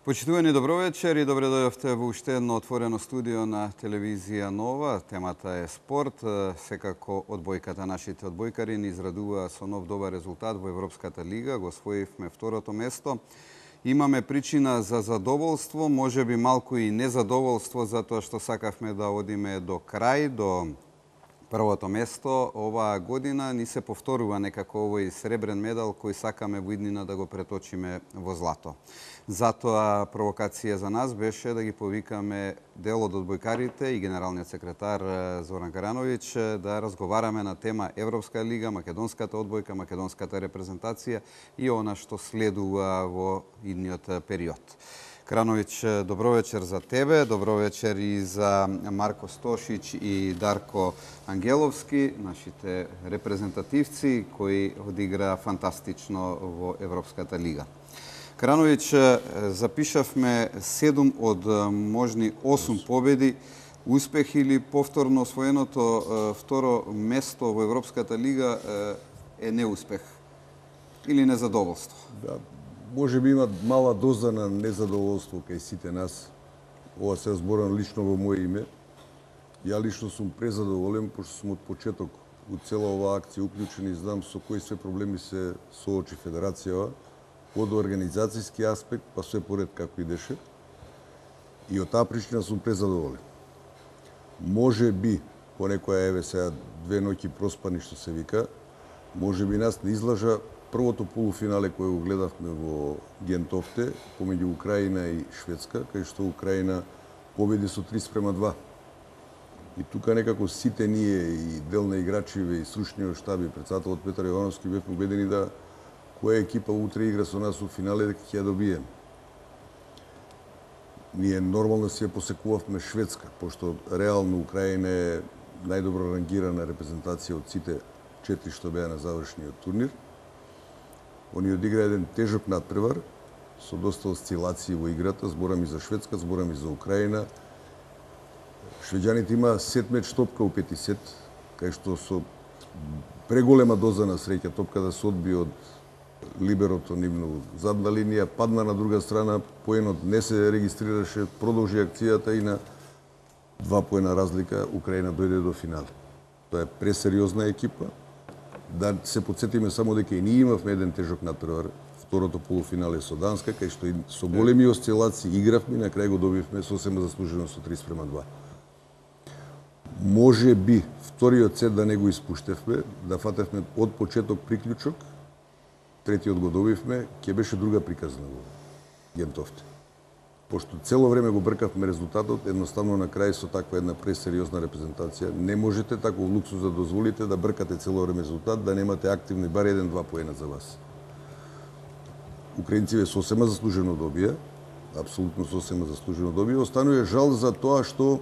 Почитувани, добро вечер и добре дојдовте во уште едно отворено студио на телевизија Нова. Темата е спорт. Секако одбојката, нашите одбојкари ни израдуваа со нов добар резултат во Европската лига. Го освоивме второто место. Имаме причина за задоволство, можеби малку и незадоволство, затоа што сакавме да одиме до крај, до првото место. Оваа година ни се повторува некако овој сребрен медал кој сакаме во иднина да го преточиме во злато. Затоа провокација за нас беше да ги повикаме дел од одбојкарите и генералниот секретар Зоран Карановиќ да разговараме на тема Европска лига, македонската одбојка, македонската репрезентација и она што следува во идниот период. Карановиќ, добро вечер за тебе, добро вечер и за Марко Стошиќ и Дарко Ангеловски, нашите репрезентативци кои одиграа фантастично во Европската лига. Карановиќ, запишавме 7 од можни 8 победи, успех или повторно освоеното второ место во Европската лига е неуспех или незадоволство? Да, може би има мала доза на незадоволство кај сите нас. Ова се зборам лично во моје име. Ја лично сум презадоволен, пошто сум од почеток у цела оваа акција уклучен и знам со кои све проблеми се соочи Федерацијава, од организацијски аспект, па све поред како идеше. И од таа причина сум презадоволен. Може би, по некоја еве сега 2 ноќи проспани што се вика, може би нас не излажа првото полуфинале кое го гледавме во Гентовте, помеѓу Украина и Шведска, кај што Украина победи со 3:2. И тука некако сите ние и дел на играчиве и стручниот штаб и председателот Петар Јовановски бевме убедени да која екипа утре игра со нас у финале дека ќе ја добиеме. Ние нормално си ја посекувавме Шведска, пошто реално Украина е најдобро рангирана репрезентација од сите 4 што беа на завршниот турнир. Они одигра еден тежок надпревар, со доста осцилации во играта, зборам и за Шведска, зборам и за Украина. Швеđаните има сет меч топка у 5 сет, кај што со преголема доза на среќа топка да се одби од либерото нивно задна линија, падна на друга страна, поенот не се регистрираше, продолжи акцијата и на 2 поена разлика Украина дојде до финале. Тоа е пресериозна екипа. Да се подсетиме само дека и ние имавме еден тежок надпревар, второто полуфинале со Данска, кај што и со големи осцилации игравме и на крај го добивме сосема заслужено со 3:2. Може би вториот сет да не го испуштевме, да фатевме од почеток приклучок, третиот го добивме, ќе беше друга приказна во Гентовте. Пошто цело време го бркавме резултатот, едноставно на крај со таква една пресериозна репрезентација, не можете таков луксус да дозволите да бркате цело време резултат, да немате активни бар 1-2 поена за вас. Украинците сосема заслужено добија, апсолутно сосема заслужено добија, останува жал за тоа што,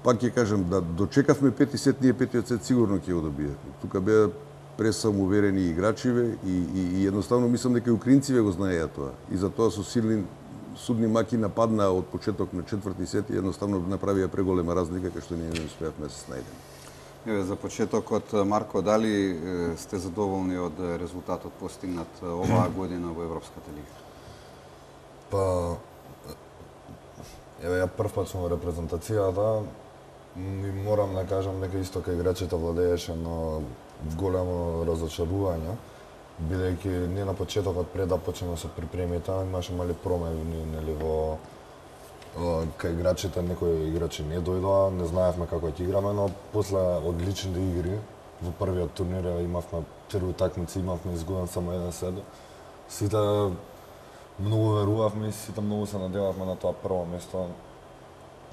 пак ќе кажам, да дочекавме 5 сет, ние 5 сет сигурно ќе го добиевме. Тука беа пресамоуверени играчиве и едноставно мислам дека и украинците го знаеа тоа. И затоа со силни судни маки нападнаа од почеток на 4ти сет и едноставно направија преголема разлика кај што ние не успеавме да се снајдеме. Еве за почетокот, Марко, дали сте задоволни од резултатот постигнат оваа година во Европската лига? Па еве ја прв пат сум во репрезентацијата и морам да кажам дека исто кај играчите владееше но големо разочарување, бидејќи ние на почетокот пред да почнеме со припремите имаше мали промени нели во кај играчите, некои играчи не дојдоа, не знаевме како ќе играме, но после одличните игри во првиот турнир имавме 3 утакмици, имавме изгубен само 1 сет. Сите многу верувавме и сите многу се надевавме на тоа прво место.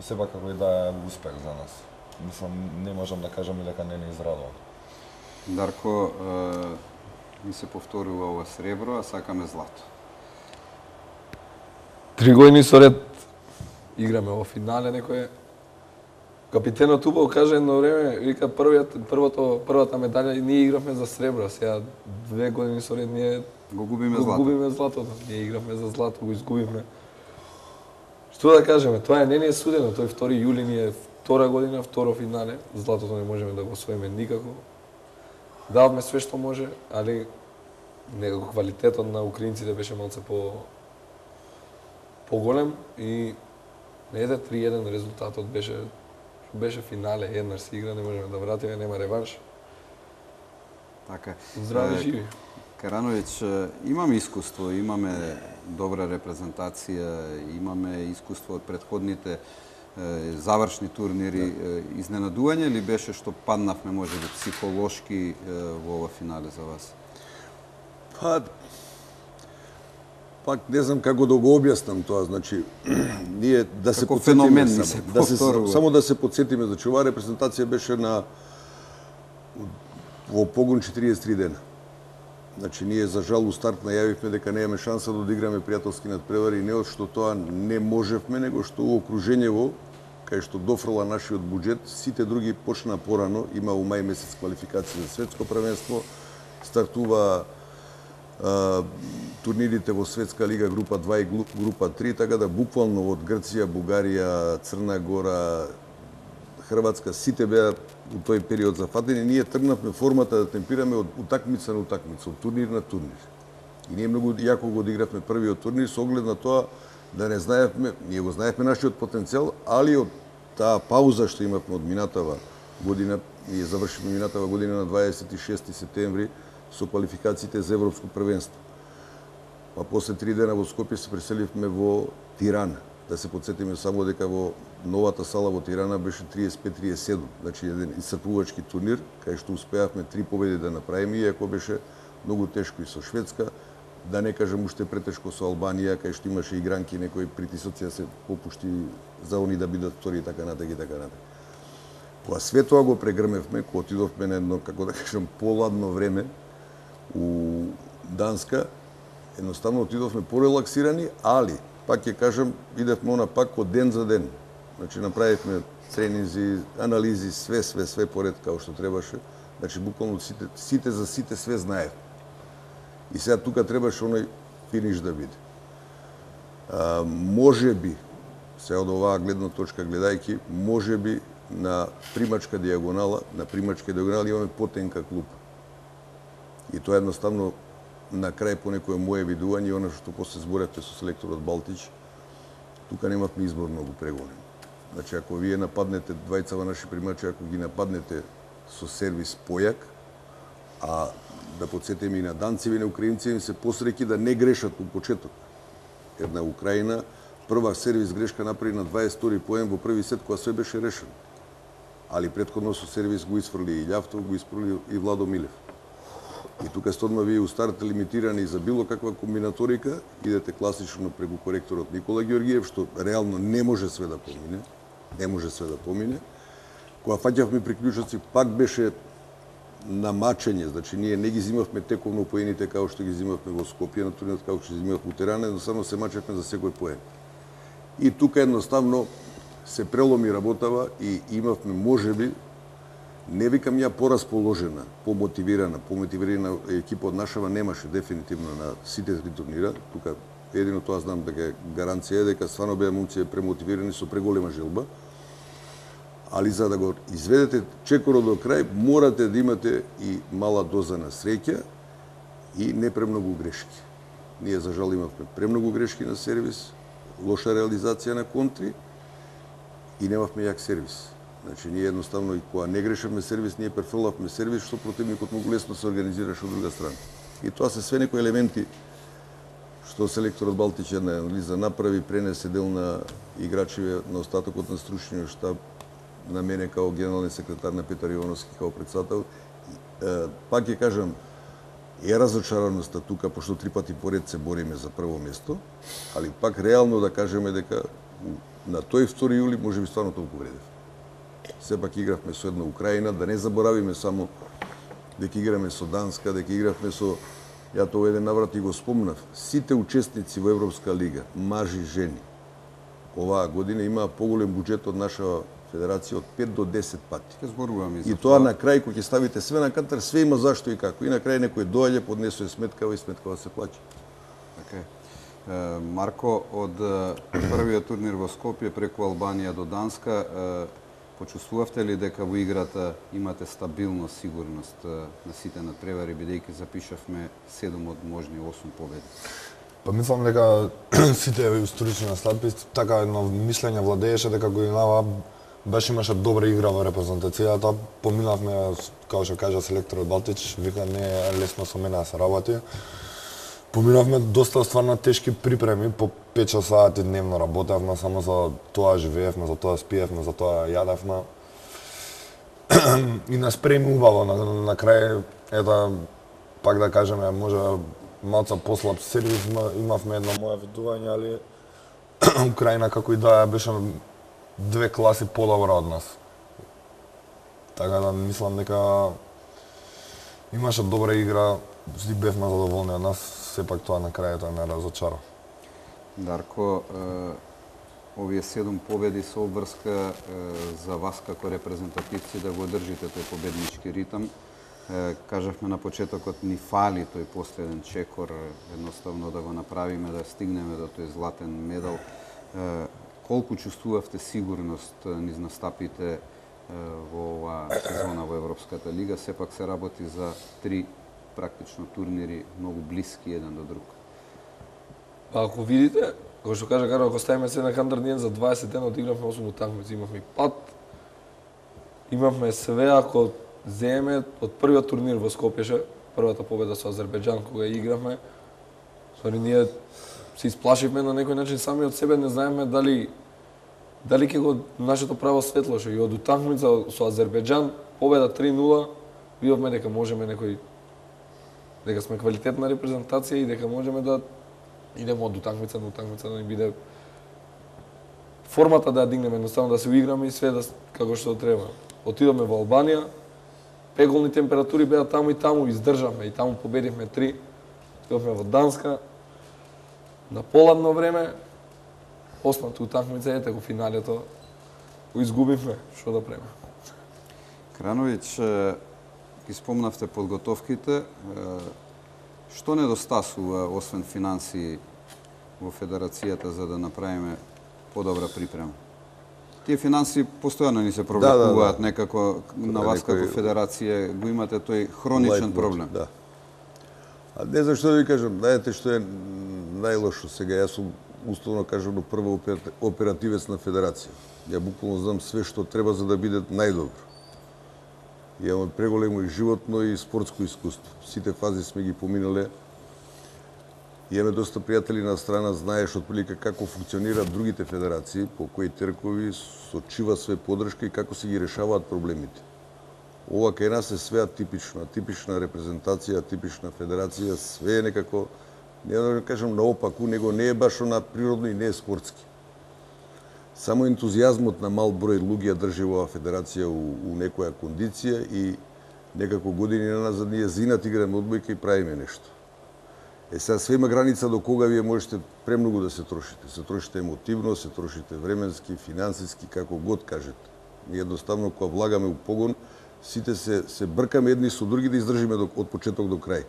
Сепак како и да е успех за нас. Мислам, не можам да кажам и дека не ни израдува. Дарко, ми се повторува ова сребро, а сакаме злато. 3 години со ред играме во финале, некој капитенот убаво каже едно време, вика првата медаља и ние игравме за сребро, сега 2 години со ред ние го губиме златото. Ние игравме за злато, го изгубивме. Што да кажеме, тоа не ни е судено, тој 2 јули ни е втора година, второ финале, златото не можеме да го освоиме никако. Дававме све што може, али некако квалитетот на украинците беше малце поголем и не еде 3-1 резултатот беше финале, еднаш се игра, не можеме да вратиме, нема реванш. Така. Здрави живи. Карановиќ, имаме искуство, имаме добра репрезентација, имаме искуство од претходните завршни турнири. Изненадување ли беше што паднавме, може би, психолошки во ова финале за вас? Пак не знам како да го објаснам тоа, значи ние да се Како потсетиме феномен ни се само да се потсетиме, значи оваа репрезентација беше во погон 43 дена. Значи ние за жал у старт најавивме дека немаме шанса да одиграме пријателски надпревари, не од што тоа не можевме, него што у окружењево кај што дофрла нашиот буџет, сите други почна порано, има у мај месец квалификација за светско првенство, стартува турнирите во Светска лига група 2 и група 3, така да буквално од Грција, Бугарија, Црна Гора, Хрватска, сите беа у тој период зафатени. Ние тргнавме формата да темпираме од утакмица на утакмица, од турнир на турнир. И ние многу јако го одигравме првиот турнир со оглед на тоа да не знаевме, ние го знаевме нашиот потенцијал, али од таа пауза што имавме од минатава година, ние завршивме минатава година на 26 септември со квалификациите за европско првенство. Па после 3 дена во Скопје се преселивме во Тирана. Да се подсетиме само дека во новата сала во Тирана беше 35-37, значи еден исцрпувачки турнир, кај што успеавме 3 победи да направиме, иако беше многу тешко и со Шведска, да не кажам уште претешко со Албанија, кај што имаше игранки, некои притисоци да се попушти за они да бидат втори и така натаму и така натаму. Кога све тоа го прегрмевме, кога отидовме на едно, како да кажам, поладно време у Данска, едноставно отидовме порелаксирани, али пак ќе кажам, идевме она пак од ден за ден. Значи направивме тренинзи, анализи, све поред како што требаше. Значи буквално сите за сите све знаев. И сега тука требаше оној финиш да биде. Може би, сега од оваа гледна точка гледајќи, може би на примачка диагонала имаме потенка клуб. И тоа едноставно на крај по некое мое видување, оно што после зборевте со селекторот Балтич, тука немавме избор многу преголем. Значи, ако вие нападнете двајцава наши примачи, ако ги нападнете со сервис појак, а да подсетиме и на данцеви, на украинци, им се посреќи да не грешат у почеток. Една Украина прва сервис грешка направи на 22 поен во први сет, кога све беше решено. Али претходно со сервис го исфрли и Љавтов, го исфрли и Владо Милев. И тука сте одма вие устарте лимитирани за било каква комбинаторика, идете класично преку коректорот Никола Ѓоргиев, што реално не може све да помине. Кога фаќавме приклучоци, пак беше намачење, значи ние не ги зимавме тековно поените како што ги зимавме во Скопје на турнирот, како што ги зимавме во Тирана, едноставно се мачевме за секој поен. И тука едноставно се преломи работава и имавме можеби, не викам ја порасположена, помотивирана екипа од нашава немаше дефинитивно на сите три турнира. Тука едино тоа знам дека гаранција е дека стварно беа момци премотивирани со преголема желба. Али за да го изведете чекорот до крај, морате да имате и мала доза на среќа и не премногу грешки. Ние за жал имавме премногу грешки на сервис, лоша реализација на контри и немавме јак сервис. Значи, ние едноставно и кога не грешевме сервис, ние префрлавме сервис, што противникот многу лесно се организираше од друга страна. И тоа се све некои елементи што селекторот Балтич една анализа направи, пренесе дел на играчиве на остатокот на стручниот штаб, на мене као генерален секретар, на Петар Ивановски као председател. Пак ќе кажам, е разочараноста тука, пошто 3 пати поред се бориме за прво место, али пак реално да кажеме дека на тој 2 јули може би стварно толку вредев. Сепак игравме со една Украина, да не заборавиме само дека играме со Данска, дека игравме со, ја тоа еден наврат и го спомнав, сите учесници во Европска лига, мажи и жени, оваа година имаа поголем буџет од наша федерација од 5 до 10 пати. Ќе зборуваме и за и тоа на крај кога ќе ставите све на кантар, све има зашто и како. И на крај некој доаѓа, поднесува сметкава и сметкава се плаќа. Така е. Марко, од првиот турнир во Скопје преку Албанија до Данска, почувствувавте ли дека во играта имате стабилност, сигурност на сите надпревари, бидејќи запишавме 7 од можни 8 победи? Па мислам дека сите исторични наследби така едно мислење владееше дека годинава имаше добра игра во репрезентацијата, поминавме, како што кажа селекторот Балтич, вика не е лесно со мене да се работи. Поминавме доста стварно тешки припреми, по 5 сати дневно работевме, само за тоа живеевме, за тоа спиевме, за тоа јадевме. И нас преми убаво на крај, пак да кажеме, може малца послаб сервис, имавме едно мое видување, али Украина како и да беше 2 класи подобра од нас. Така да мислам дека имаше добра игра, сите бевме задоволни од нас, сепак тоа на крајот не разочара. Дарко, овие 7 победи со обврска за вас како репрезентативци да го држите тој победнички ритам. Кажавме на почетокот ни фали тој последен чекор, едноставно да го направиме, да стигнеме до тој златен медал. Колку чувствувавте сигурност низ настапите во оваа сезона во Европската лига? Сепак се работи за 3 практично турнири многу блиски еден до друг. Па ако видите, како што кажа Каро, ако ставиме се на календар ден за 20 дена одигравме 8 утакмици, имавме пат, имавме све ако земеме од првиот турнир во Скопје, првата победа со Азербејџан кога игравме. Сори ние се исплашивме на некој начин сами од себе, не знаеме дали ќе го нашето право светло што и од утакмица со Азербејџан победа 3-0 видовме дека можеме дека сме квалитетна репрезентација и дека можеме да идеме од утакмица на утакмица да ни биде формата да ја дигнеме, едноставно да се уиграме и све како што треба. Отидовме во Албанија, пеголни температури беа таму и таму, издржавме и таму победивме 3. Отидовме во Данска, на поладно време, осмата утакмица, ете го финалето, го изгубивме, што да преме. Крановиќ, ги спомнавте подготовките. Што недостасува, освен финансии, во Федерацијата за да направиме подобра припрема? Тие финансии постојано ни се провлекуваат некако на вас како Федерација, го имате тој хроничен проблем. Да. А не знам што да ви кажам, знаете што е најлошо сега, јас сум условно кажано прво оперативец на Федерација. Ја буквално знам све што треба за да биде најдобро. Имаме преголемо и животно и спортско искуство. Сите фази сме ги поминале. Имаме доста пријатели на страна, знаеш отприлика како функционираат другите федерации, по кои теркови, со чива све подршка и како се ги решаваат проблемите. Ова кај нас е све атипична репрезентација, атипична федерација, све е некако, не да кажам наопаку, него не е баш она природно и не е спортски. Само ентузијазмот на мал број луѓе ја држи оваа федерација у некоја кондиција и некако години назад ние зинат играме одбојка и правиме нешто. Сега све има граница до кога вие можете премногу да се трошите. Се трошите емотивно, се трошите временски, финансиски, како год кажете. Ние едноставно кога влагаме у погон, сите се бркаме едни со други да издржиме од почеток до крај.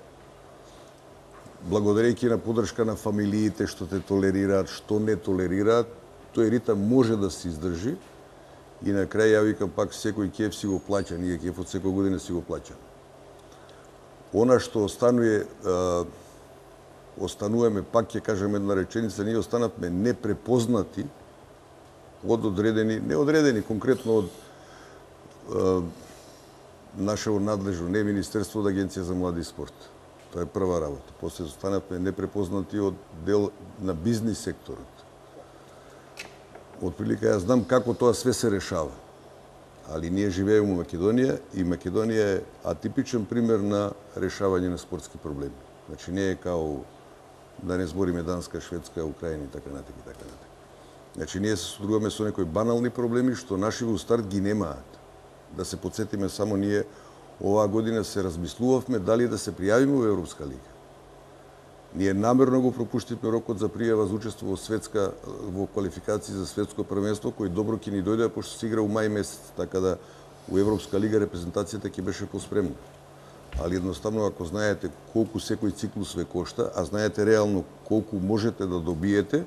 Благодарејќи на подршка на фамилиите што те толерираат, што не толерираат, тој ритам може да се издржи и на крај ја викам пак секој кеф си го плаќа, ние кефот секој година си го плаќаме. Она што остануваме, пак ќе кажем една реченица, ние останавме непрепознати од неодредени конкретно од нашето надлежно, не Министерство, од Агенција за млади и спорт. Тоа е прва работа. После останавме непрепознати од дел на бизнис секторот. Отприлика јас знам како тоа све се решава. Али ние живееме во Македонија и Македонија е атипичен пример на решавање на спортски проблеми. Значи не е као да не збориме Данска, Шведска, Украина и така натаму и така натаму. Значи ние се содружуваме со некои банални проблеми што наши во старт ги немаат. Да се потсетиме само ние оваа година се размислувавме дали да се пријавиме во Европска лига. Ние намерно го пропуштивме рокот за пријава за учество во квалификации за светско првенство, кој добро ќе ни дојде пошто се игра у мај месец, така да у Европска лига репрезентацијата ќе беше поспремна. Али едноставно ако знаете колку секој циклус ве кошта, а знаете реално колку можете да добиете,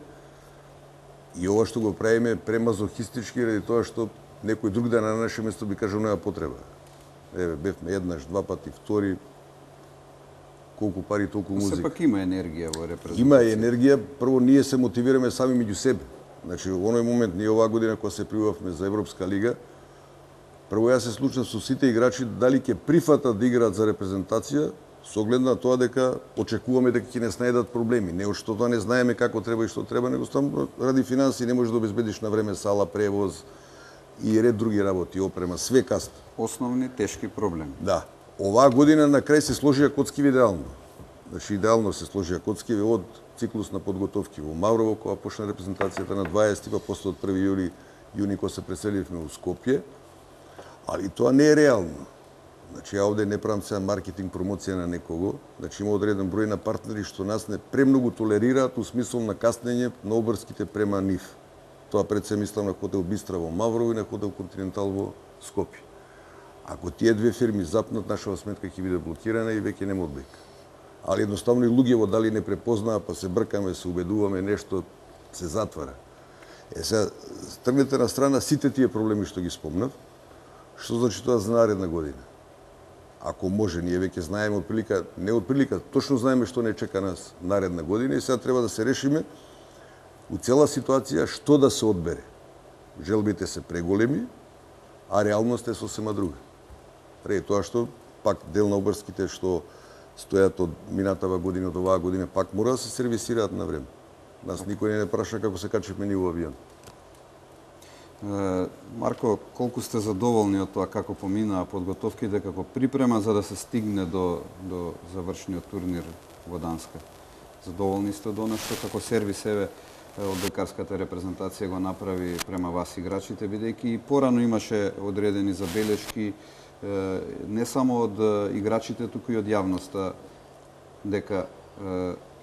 и ова што го правиме премазохистички ради тоа што некој друг да на наше место би кажал нема потреба. Еве, бевме еднаш, два пати, втори. колку пари толку музика. Сепак има енергија во репрезентација. Има енергија, прво ние се мотивираме сами меѓу себе. Значи, во оној момент, ние оваа година кога се пријавивме за Европска лига, прво јас се случав со сите играчи дали ќе прифатат да играат за репрезентација, со оглед на тоа дека очекуваме дека ќе не најдат проблеми. Не што тоа не знаеме како треба и што треба, него само ради финанси не можеш да обезбедиш на време сала, превоз и ред други работи, опрема, све каста. Основни тешки проблеми. Да. Оваа година на крај се сложија коцкиви идеално. Значи идеално се сложија коцкиви од циклус на подготовки во Маврово, кога почна репрезентацијата на 20, па после од 1 јуни кога се преселивме во Скопје. Али тоа не е реално. Значи, ја овде не правам сега маркетинг, промоција на некого. Значи, има одреден број на партнери што нас не премногу толерираат у смисол на каснење на обврските према нив. Тоа пред се мислам на хотел Бистра во Маврово и на хотел Континентал во Скопје. Ако тие две фирми запнат, нашава сметка ќе биде блокирана и веќе нема одбег. Али едноставно и луѓево дали не препознаа, па се бркаме, се убедуваме, нешто се затвара. Сега, тргнете на страна сите тие проблеми што ги спомнав, што значи тоа за наредна година. Ако може, ние веќе знаеме отприлика, не отприлика, точно знаеме што не чека нас наредна година и сега треба да се решиме у цела ситуација што да се одбере. Желбите се преголеми, а реалност е сосема друга. Тоа што пак дел на обврските што стојат од минатава година од оваа година пак мора да се сервисираат на време. Нас никој не праша како се качивме ни во авион. Марко, колку сте задоволни од тоа како поминаа подготовките, како припрема за да се стигне до завршниот турнир во Данска? Задоволни сте до нешто како сервис еве од бекарската репрезентација го направи према вас играчите, бидејќи и порано имаше одредени забелешки не само од играчите, туку и од јавноста дека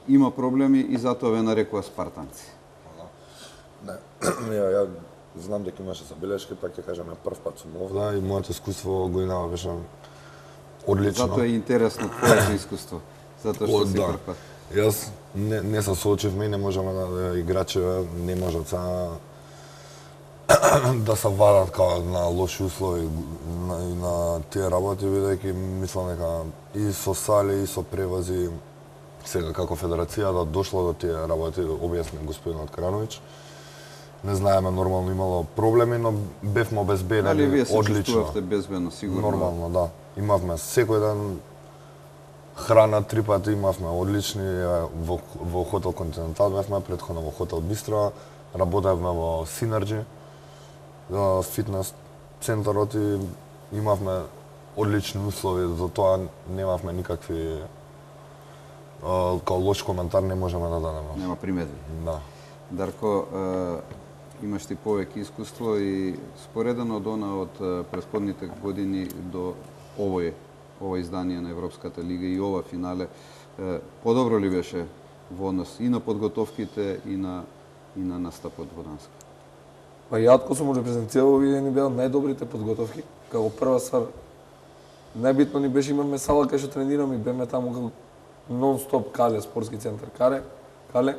има проблеми и затоа ве нарекува спартанци. Не, ја знам дека имаше забелешки, пак ќе кажам, прв пат сум овде и моето искуство годинава беше одлично. Затоа е интересно твоето искуство, затоа што си прв пат. Јас не се соочивме и не можеме да играчеве не можат да се вадат као на лоши услови на тие работи, бидејќи мислам дека и со сали и со превози сега како федерацијата дошла до тие работи, објасни господинот Крановиќ. Не знаеме, нормално имало проблеми, но бевме обезбедени одлично. Дали вие се чувствувавте безбедно, сигурно? Нормално, да. Имавме секој ден храна, 3 пати имавме одлични, во хотел Континентал бевме, претходно во хотел Бистра, работевме во Синерджи, фитнес центарот и имавме одлични услови, за тоа немавме никакви као лош коментар не можеме да дадеме. Нема примедби. Да. Дарко, имаш ти повеќе искуство и споредено од она од претходните години до ова издание на Европската лига и ова финале, подобро ли беше во однос и на подготовките и на настапот во Данска? Па ја кога сум репрезентирал, овие ни беа најдобрите подготовки. Како прва ствар, најбитно ни беше имаме сала кај што тренираме и беме таму како нон-стоп Кале, спортски центар Кале.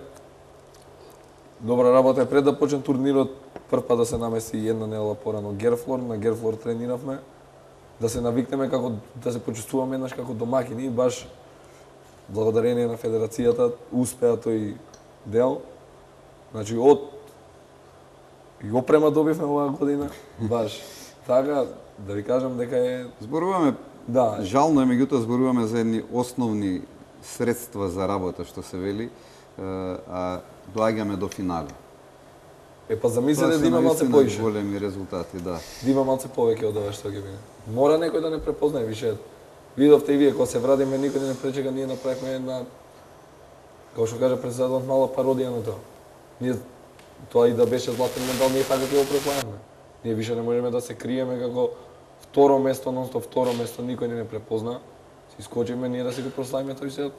Добра работа е пред да почне турнирот, прв пат да се намести една недела порано Герфлор, на Герфлор трениравме, да се навикнеме како да се почувствуваме еднаш како домакини и баш благодарение на федерацијата успеа тој дел. Значи и опрема добивме оваа година, баш така да ви кажам дека е Зборуваме, да, жално е, меѓутоа зборуваме за едни основни средства за работа, што се вели, а доаѓаме до финале. Па замислете да има малце поише. Големи резултати, да. Да има малце повеќе од ова што ќе биде. Мора некој да не препознае више. Видовте и вие кога се врадиме, никој не пречека, ние направивме една, како што кажа председателот, мала пародија на тоа. Ние тоа и да беше златен медал, ние така ќе го прославиме. Ние више не можеме да се криеме како второ место, нонстоп второ место, никој не препозна. Си искочиме ние да си го прославиме тој се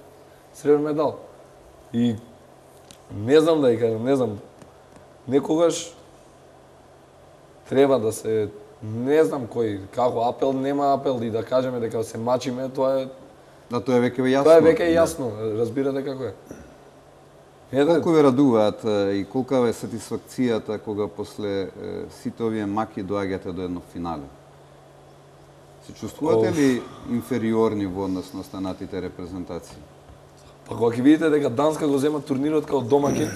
сребрен медал. И не знам да ја кажам, не знам. Некогаш треба да се, не знам кој, како апел, нема апел и да кажеме дека се мачиме, тоа е... Да, тоа е веќе јасно. Тоа е веќе јасно, разбирате како е. Колку ве радуваат и колка е сатисфакцијата кога после сите овие маки доаѓате до едно финале? Се чувствувате ли инфериорни во однос на останатите репрезентации? Па кога ќе видите дека Данска го зема турнирот као домаќин,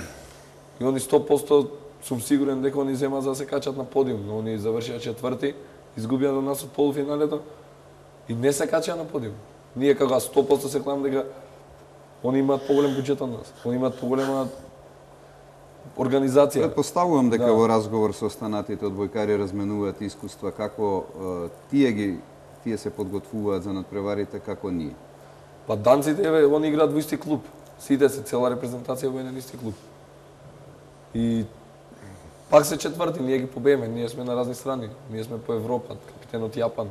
и они 100% сум сигурен дека они зема за да се качат на подиум, но они завршија четврти, изгубија до нас од полуфиналето и не се качија на подиум. Ние како 100% се клам дека они имаат поголем буџет од нас. Они имаат поголема организација. Предпоставувам дека Да. во разговор со останатите одбојкари разменуваат искуства како тие се подготвуваат за надпреварите како ние. Па данците, они играат во исти клуб. Сите се, цела репрезентација во еден исти клуб. И пак се четврти, ние ги побееме, ние сме на разни страни. Ние сме по Европа, капитенот Јапан.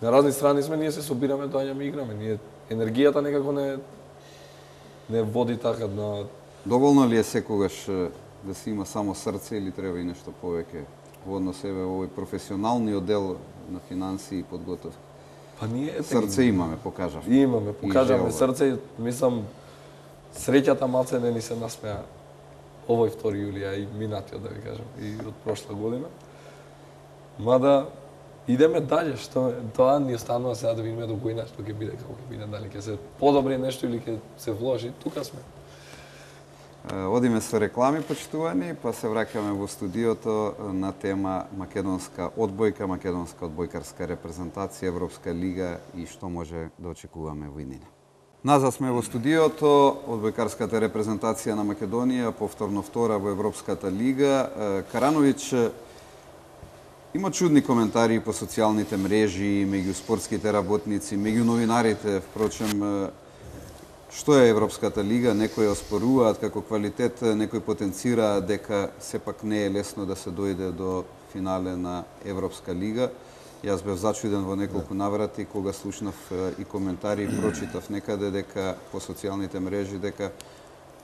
На разни страни сме, ние се собираме, доаѓаме и играме. Ние енергијата некако не води така на Доволно ли е секогаш да се има само срце или треба и нешто повеќе во однос себе овој професионалниот дел на финансии и подготовка? па ние Срце имаме, покажав. Имаме, покажаме желба. срце, мислам среќата малце не ни се насмеа овој 2 јули, а и минатиот да ви кажам, и од прошла година. Мада идеме дале, што тоа ни останува сега да видиме до кој што ќе биде, како ќе биде, дали ќе се подобри нешто или ќе се вложи, тука сме. Одиме со реклами, почитувани, па се враќаме во студиото на тема македонска одбојка, македонска одбојкарска репрезентација, Европска лига и што може да очекуваме во иднина. Назад сме во студиото, одбојкарската репрезентација на Македонија, повторно втора во Европската лига. Карановиќ, има чудни коментари по социјалните мрежи, меѓу спортските работници, меѓу новинарите, впрочем, што е Европската лига, некои оспоруваат како квалитет, некои потенцираат дека сепак не е лесно да се дојде до финале на Европска лига. Јас бев зачуден во неколку наврати кога слушнав и коментари и прочитав некаде дека по социјалните мрежи дека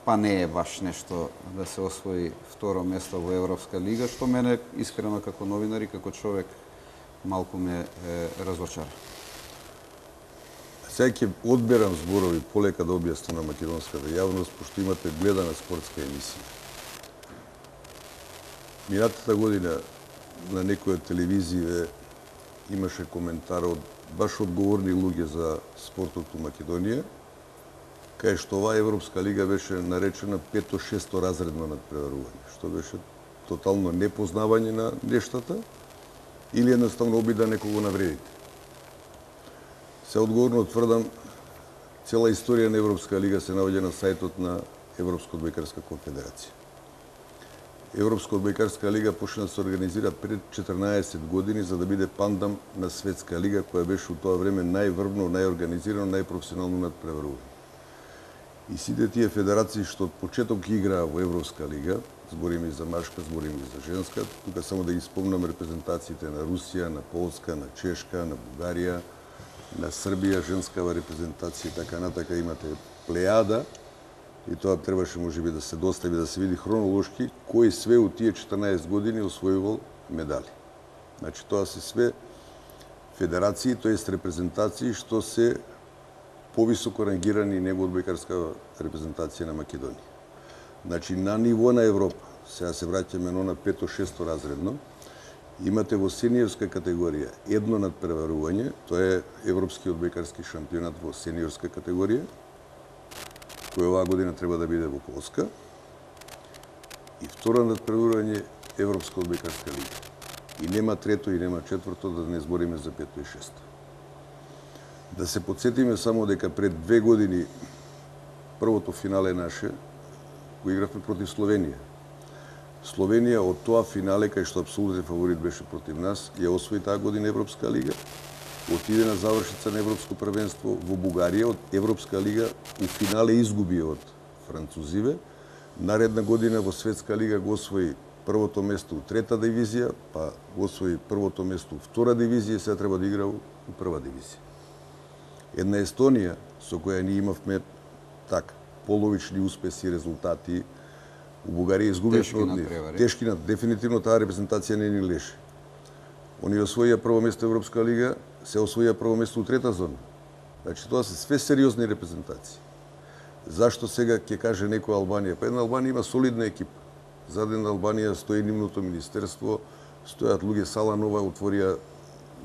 па не е баш нешто да се освои второ место во Европска лига, што мене искрено како новинар и како човек малку ме разочара. Сега ќе одберам зборови полека да објаснам на македонската јавност, пошто имате гледана спортска емисија. Минатата година на некоја телевизија имаше коментар од баш одговорни луѓе за спортот у Македонија, кај што оваа Европска лига беше наречена 5-6 разредно надпреварување, што беше тотално непознавање на нештата или едноставно обид да некого навредите. Се одговорно тврдам, цела историја на Европска лига се наоѓа на сајтот на Европска одбојкарска конфедерација. Европска одбојкарска лига почна да се организира пред 14 години за да биде пандам на Светска лига, која беше у тоа време најврвно, најорганизирано, најпрофесионално надпреварување. И сите тие федерации што од почеток ги играа во Европска лига, збориме и за машка, збориме и за женска, тука само да ги спомнам репрезентациите на Русија, на Полска, на Чешка, на Бугарија, на Србија, женскава репрезентација и така натака, имате плејада, и тоа требаше можеби да се достави, да се види хронолошки, кој све у тие 14 години освојувал медали. Значи, тоа се све федерации, тоест репрезентации, што се повисоко рангирани него одбојкарска репрезентација на Македонија. Значи, на ниво на Европа, сега се враќаме на 5-6 разредно, имате во сениорска категорија едно надпреварување, тоа е Европски одбојкарски шампионат во сениорска категорија, кој оваа година треба да биде во Полска, и второ надпреварување Европска одбојкарска лига. И нема трето и нема четврто, да не збориме за пето и шесто. Да се подсетиме само дека пред 2 години првото финале наше го игравме против Словенија. Словенија од тоа финале, кај што апсолутен фаворит беше против нас, ја освои таа година Европска лига, отиде на завршица на Европско првенство во Бугарија, од Европска лига у финале изгуби од французиве. Наредна година во Светска лига го освои првото место у трета дивизија, па го освои првото место у втора дивизија и сега треба да игра у прва дивизија. Една Естонија, со која ние имавме така половични успеси и резултати, у Бугарија изгубивме од нив. Тешки на дефинитивно таа репрезентација не ни леше. Они освоија прво место Европска лига, се освоија прво место у трета зона. Значи тоа се све сериозни репрезентации. Зашто сега ќе каже некој Албанија? Па една Албанија има солидна екипа. Заден Албанија стои нивното министерство, стојат луѓе, сала нова отворија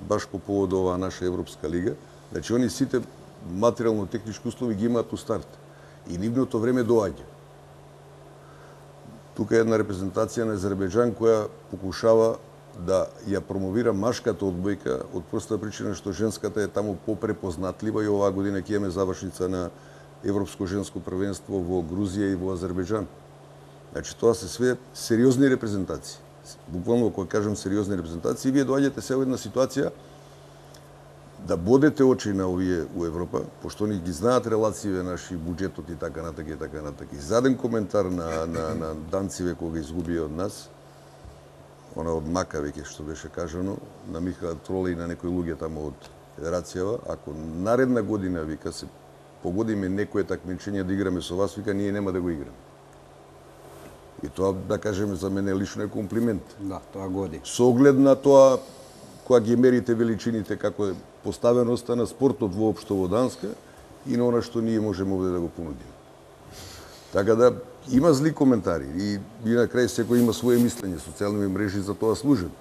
баш по повод оваа наша Европска лига. Значи они сите материјално-технички услови ги имаат у старт. И нивното време доаѓа. Тука е една репрезентација на Азербејџан која покушава да ја промовира машката одбојка од проста причина што женската е таму попрепознатлива и оваа година ќе имаме завршница на Европско женско првенство во Грузија и во Азербејџан. Значи тоа се све сериозни репрезентации. Буквално кога кажам сериозни репрезентации, вие доаѓате се во една ситуација да бодете очи на овие у Европа, пошто они ги знаат релациите наши, буџетот и така натака и така натака. И заден коментар на данциве кога изгубија од нас, она од Мака веќе што беше кажано, на Михаил Троле и на некои луѓе таму од Федерацијава, ако наредна година, вика, се погодиме некое такмичење да играме со вас, вика, ние нема да го играме. И тоа, да кажеме, за мене лично е комплимент. Да, тоа годи. Со оглед на тоа, кога ги мерите величините, како е поставеноста на спортот воопшто во Данска и на она што ние можеме овде да го понудиме. Така да, има зли коментари и на крај секој има свое мислење, социјални мрежи за тоа служат.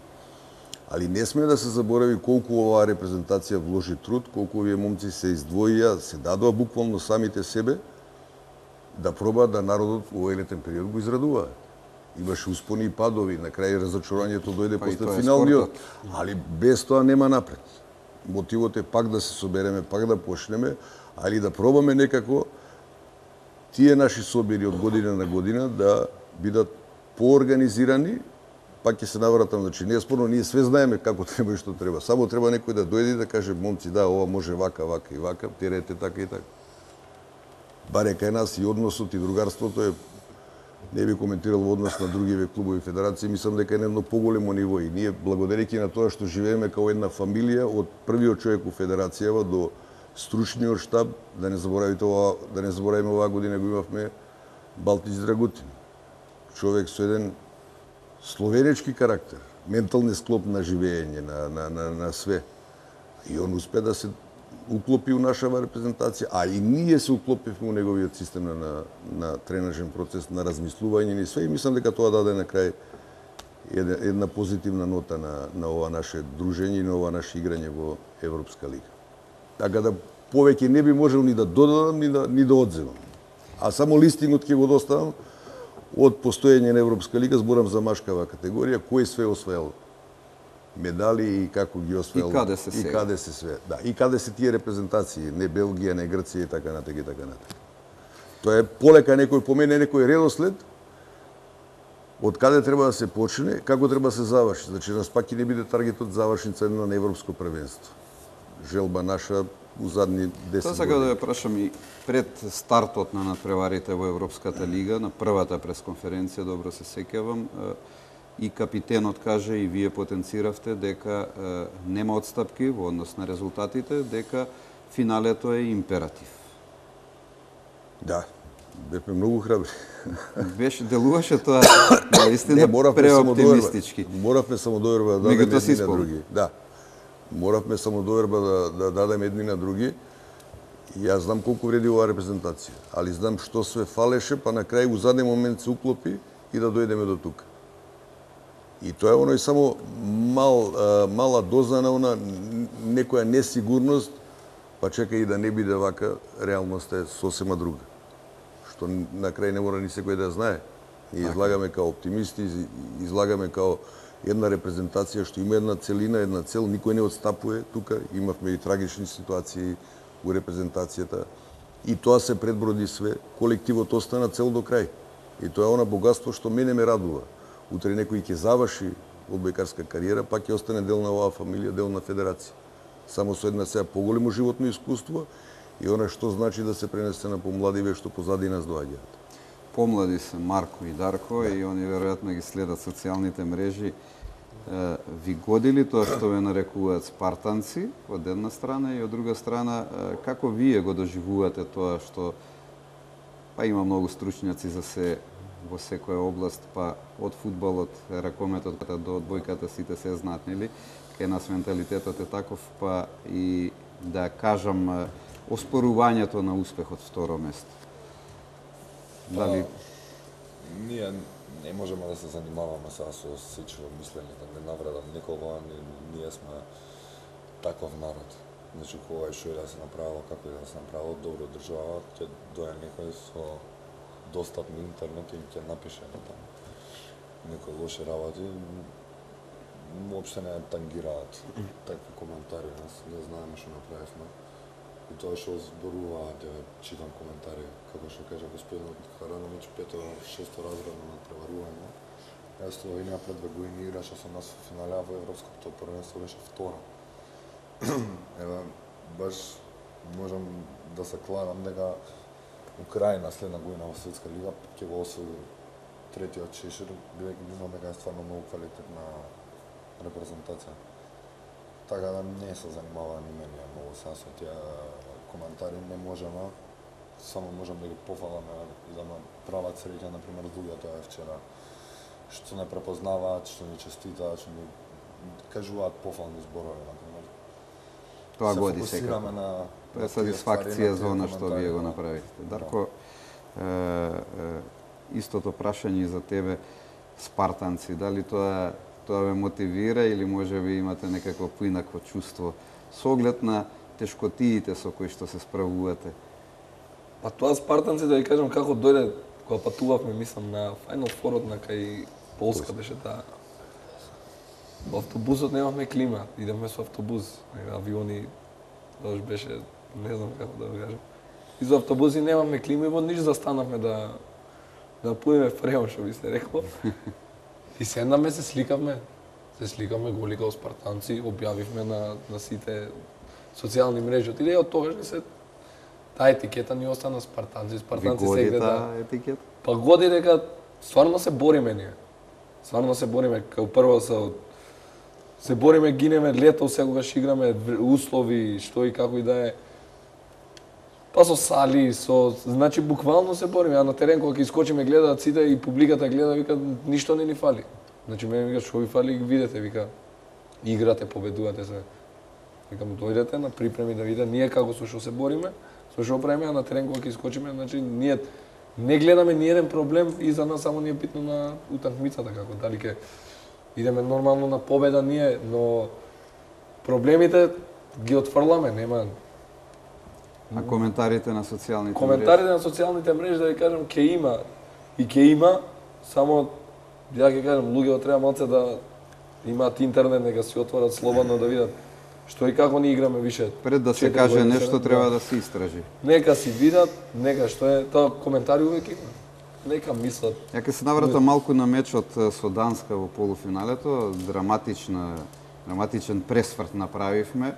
Али не сме да се заборави колку оваа репрезентација вложи труд, колку овие момци се издвоија, се дадоа буквално самите себе да пробаат да народот во овој летен период го израдува. Имаше успони и падови, на крај разочарувањето дојде после финалниот, али без тоа нема напред. Мотивот е пак да се собереме, пак да почнеме, али да пробаме некако тие наши собери од година на година да бидат поорганизирани, пак ќе се навратам, значи не е спорно, ние све знаеме како треба и што треба. Само треба некој да дојде и да каже, момци, да, ова може вака, вака и вака, терете така и така. Баре кај нас и односот и другарството е, не би коментирал во однос на другиве клубови и федерации, мислам дека е на едно поголемо ниво и ние благодарејќи на тоа што живееме како една фамилија од првиот човек у федерацијава до стручниот штаб, да не заборавиме оваа година го имавме Балтич Драгутин. Човек со еден словенечки карактер, ментални склоп на живење, на све. И он успе да се уклопи у нашава репрезентација, а и ние се уклопивме у неговиот систем на тренажен процес, на размислување и све. И мислам дека тоа даде на крај една позитивна нота на ова наше дружење и на ова наше играње во Европска лига. Така да повеќе не би можел ни да додадам, ни да одземам. А само листингот ќе го доставам од постоење на Европска лига, зборам за машкава категорија, кој све освојал медали и како ги освојал. И каде се сега. И каде се све. Да, и каде се тие репрезентации, не Белгија, не Грција и така натака и така натака. Тоа е полека некој помене некој редослед, од каде треба да се почне, како треба да се заврши. Значи, нас пак ќе не биде таргетот завршница на Европско првенство. Желба наша у задни 10 Тоа сакам да ја прашам и пред стартот на надпреварите во Европската лига, на првата пресконференција, добро се сеќавам, и капитенот каже и вие потенциравте дека нема отстапки во однос на резултатите, дека финалето е императив. Да, бевме многу храбри. Делуваше тоа наистина преоптимистички. Моравме само доверба да дадеме едни на други. Да. Моравме само доверба да дадеме едни на други. И јас знам колку вреди оваа репрезентација, али знам што све фалеше, па на крај у заден момент се уклопи и да дојдеме до тука. И тоа е оној само мала доза на она некоја несигурност, па чека и да не биде вака, реалноста е сосема друга. Што на крај не мора ни секој да знае. Ние излагаме као оптимисти, излагаме као една репрезентација што има една целина, една цел, никој не отстапува тука, имавме и трагични ситуации у репрезентацијата. И тоа се предброди све, колективот остана цел до крај. И тоа е она богатство што мене ме радува. Утре некој ќе заврши одбојкарска кариера, пак ќе остане дел на оваа фамилија, дел на федерација. Само со една сега поголемо животно искуство и она што значи да се пренесе на помладиве што позади нас доаѓаат. Помлади се Марко и Дарко и они веројатно ги следат социјалните мрежи. Ви годили тоа што ве нарекуваат спартанци од една страна и од друга страна како вие го доживувате тоа што па има многу стручњаци за се во секоја област, па од фудбалот, ракометот до одбојката сите се знаат, нели? Кај нас менталитетот е таков, па и да кажам оспорувањето на успехот второ место. Дали ние не можеме да се занимаваме сега со сечиво мислење, да не навредам никого, ние сме таков народ. Значи, кога и што и да се направило, како и да се направило, добро држава, ќе дојде некој со достапни интернет и ќе напише на таму. Некои лоши работи уопште не тангираат такви коментари, нас не знаеме што направивме. И тоа што зборуваат, читам коментари, како што кажа господинот Карановиќ, 5-6 разредно натпреварување. Јас Словенија пред 2 години играше со нас во финале, а во Европското првенство беше втора. Еве, баш можам да се кладам дека Украина следна година во Светска лига ќе го освои третиот шешир, бидејќи видно дека е стварно многу квалитетна репрезентација. Така да не се занимава ни мене многу са со тие коментари, не можеме, само можам да ги пофаламе и да ме прават среќа, например, луѓето вчера, што не препознаваат, што ни честитаат, што ни кажуваат пофални зборови, например. Тоа се годи фокусираме секако. на Тоа е сатисфакција за она што вие го направите. Дарко, истото прашање за тебе, спартанци, дали тоа ве мотивира или можеби имате некакво поинакво чувство со оглед на тешкотиите со кои што се справувате? Па тоа спартанци, да ви кажам како дојде, кога патувавме, мислам, на Final Four-от на кај Полска беше таа. Во автобусот немавме клима, идевме со автобус, авиони, тоа беше, не знам како да го кажам. И за автобуси немавме клима и во ниш застанавме да пуеме фреон, што би се рекло. И седнаме, се сликавме голи као спартанци, објавивме на сите социјални мрежи. И од тогаш се таа етикета ни остана спартанци се гледа. Етикета? Па годи дека стварно се бориме ние. Стварно се бориме, као прво се бориме, гинеме лето, секогаш играме услови, што и како и да е. Па со сали, значи буквално се бориме, а на терен кога ќе искочиме гледаат сите и публиката гледа, вика ништо не ни фали. Значи мене вика што ви фали, видете, вика играте, победувате се. Викам дојдете на припреми да видите ние како со што се бориме, со што правиме, а на терен кога ќе искочиме, значи ние не гледаме ни еден проблем и за нас само ни е битно на утакмицата како дали ќе идеме нормално на победа ние, но проблемите ги отфрламе, нема. А коментарите на социјалните мрежи? Коментарите на социјалните мрежи, да ви кажам, ќе има, само ја ќе кажам, луѓето треба малце да имаат интернет, нека си отворат слободно да видат што и како ни играме више. Пред да се каже нешто треба да се истражи. Нека си видат, нека што е, тоа коментари увек има. Нека мислат. Ја ќе се навратам малку на мечот со Данска во полуфиналето, драматичен пресврт направивме.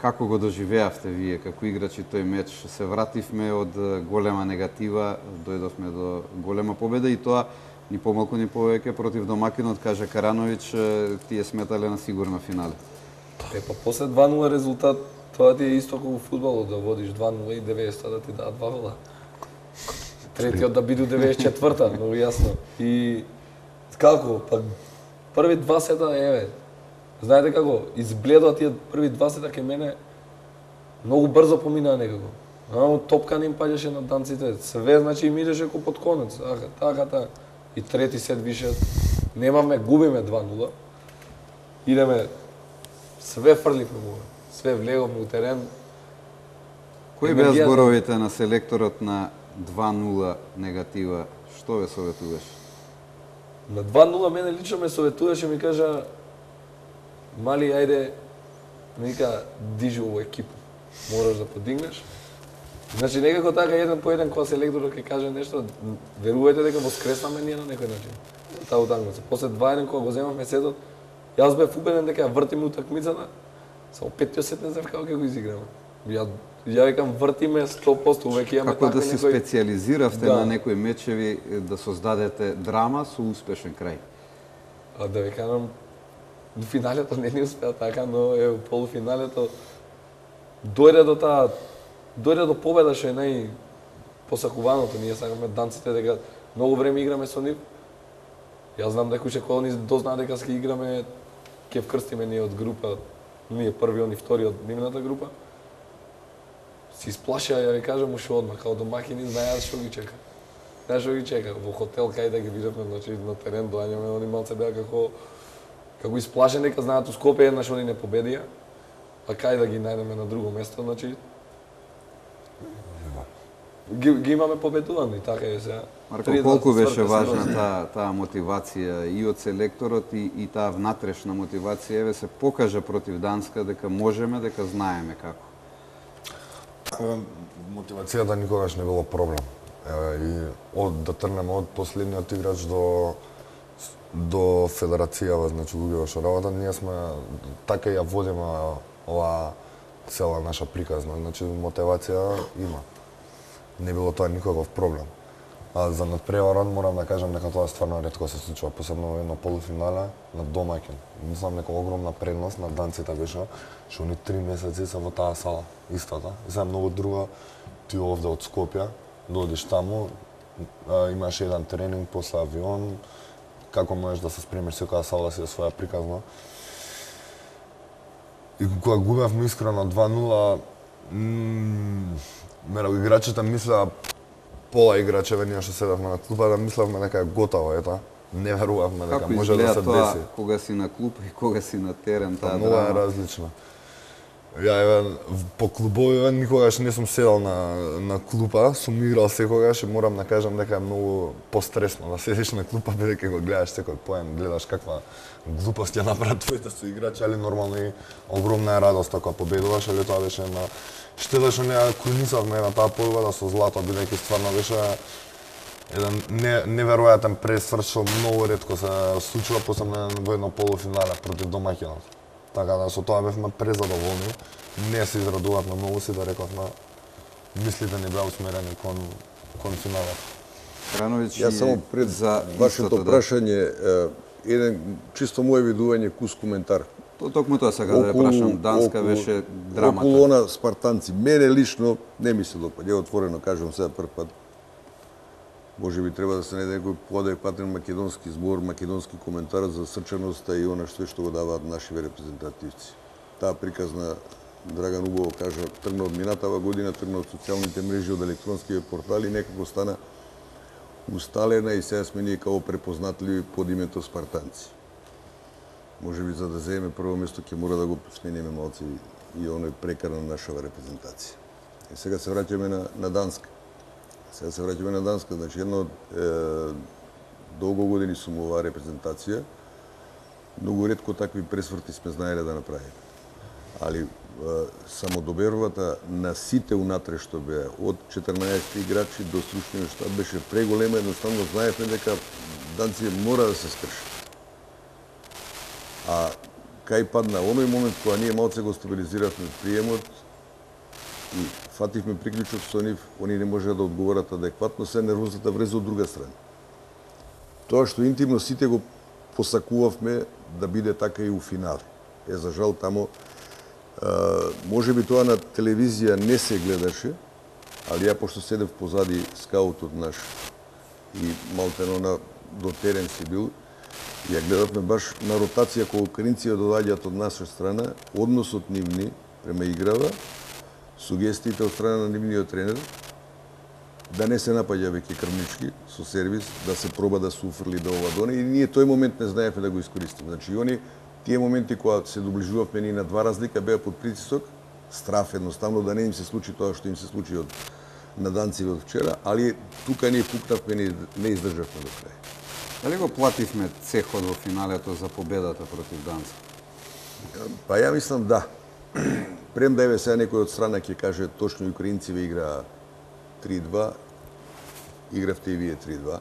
Како го доживеавте вие како играчи тој меч? Се вративме од голема негатива, дојдовме до голема победа и тоа ни помалку ни повеќе против домакинот, кажа Карановиќ, тие сметале на сигурна финале. Па после 2-0 резултат, тоа ти е исто како во фудбалот, да водиш 2-0 и 90 да ти дадат 2 гола. Третиот да биде 94-та, многу јасно. И како, па први 2 сета, знаете како, избледоа тие први 2 сета кај мене многу брзо поминаа некако. Топка не им паѓаше на данците, све значи им идеше ко под конец, така. И трети сет више немаме, губиме 2-0. Идеме, све фрливме му, све влеговме у терен. Кои беа зборовите на селекторот на 2-0 негатива? Што ве советуваш? На 2-0 мене лично ме советуваше, ми кажа Мали, ајде, ми вика, дижи овој екип, мораш да подигнеш. Значи, некако така, еден по еден, кога селекторот ќе каже нешто, верувајте дека воскреснаме ние на некој начин. Таа утакмица. После 2-1, кога го земавме сетот, јас бев убеден дека ја вртиме утакмицата, само петтиот сет не знам како ќе го изиграме. Ја викам, вртиме 100%, увеќе имаме како така да се некој... специализиравте на некои мечеви, да создадете драма со успешен крај? Да ви кажам, до финалето не ни успеа така, но во полуфиналето дојде до победа што е најпосакуваното. Ние сакаме данците дека многу време играме со нив. Јас знам дека уште кога ни дознаа дека ќе играме, ќе вкрстиме ние од група, ние први, они втори од нивната група. Си исплашија, ја ви кажам, уште одма, као домакини знаеа што ги чека. Знаеш што ги чека, во хотел кај да ги видевме, значи на терен доаѓаме, они малце беа како исплашени, дека знаат у Скопје еднаш они не победија. А кај да ги најдеме на друго место, значи ги имаме победувани, така е сега. Марко, колку беше важна таа мотивација и од селекторот и таа внатрешна мотивација, еве се покажа против Данска дека можеме, дека знаеме како. Мотивацијата никогаш не било проблем. И да тргнеме од последниот играч до федерацијава, значи луѓето што работат, ние сме така ја водиме оваа цела наша приказна, значи мотивација има. Не било тоа никаков проблем. А за надпреварот морам да кажам дека тоа стварно ретко се случува, посебно во едно полуфинале на домаќин. Мислам дека огромна предност на данците беше што они 3 месеци се во таа сала, истата. И сега многу друго, ти овде од Скопје, доодиш таму, имаш еден тренинг, после авион, како можеш да се спремиш секоја сала си своја приказна. И кога губевме искрено 2-0, играчите мислеа, пола играчеве ние што седавме на клупа, да мислевме дека е готово, ета. Не верувавме дека може да се деси. Како изгледа тоа кога си на клупа и кога си на терен, таа драма? Много е различно. Ја по клубовиве никогаш не сум седал на клупа, сум играл секогаш и морам да кажам дека е многу постресно да седиш на клупа бидејќи го гледаш секој поен, гледаш каква глупост ја направат твоите соиграчи, али нормално и огромна е радост кога победуваш, али тоа беше на штета што не круnisавме на таа победа со злато, бидејќи стварно беше еден неверојатен пресврт што многу ретко се случува, посебно во едно полуфинале против домаќинот. Така да со тоа бевме презадоволни. Не се израдувавме многу, си да рековме, мислите ни беа усмерени кон финалот. Рановиќ, јас само пред за вашето прашање, еден чисто моје видување кус коментар. Токму тоа сакам да ја прашам, Данска беше драмата. Околу она спартанци, мене лично не ми се допаѓа, отворено кажам сега прв пат. Може би треба да се најде некој поадекватен македонски збор, македонски коментар за срчаноста и она што го даваат нашиве репрезентативци. Таа приказна, Драган убаво кажа, тргна од минатава година, тргна од социјалните мрежи, од електронските портали, некако стана усталена и сега сме ние као препознатливи под името спартанци. Може би за да земеме прво место ќе мора да го смениме малци и оној прекар на нашава репрезентација. И сега се враќаме на Данска. Сега се враќаме на Данска, значи едно долго години сум оваа репрезентација. Многу ретко такви пресврти сме знаеле да направиме. Али самодоберувата на сите унатре што беа, од 14 играчи до стручниот штаб беше преголема, едноставно знаевме дека данците мора да се скршат. А кај падна оној момент кога ние малце го стабилизиравме приемот и фативме приклучок со нив, они не можеа да одговорат адекватно, се нервозата влезе од друга страна. Тоа што интимно сите го посакувавме да биде така и у финале. За жал тамо може би тоа на телевизија не се гледаше, али ја пошто седев позади скаутот наш и малтено до терен си бил, ја гледавме баш на ротација кога украинците доаѓаат од наша страна, односот нивни према играва, сугестиите од страна на нивниот тренер, да не се напаѓа веќе крмнички со сервис, да се проба да се уфрли до ова доне и ние тој момент не знаевме да го искористиме. Значи они тие моменти кога се доближувавме ни на два разлика беа под притисок, страф едноставно да не им се случи тоа што им се случи на данците од вчера, али тука ние пукнавме, не издржавме до крај. Дали го плативме цехот во финалето за победата против Данска? Па ја мислам да. Прем да еве сега некој од страна ќе каже точно украинците играа 3-2, игравте и вие 3-2.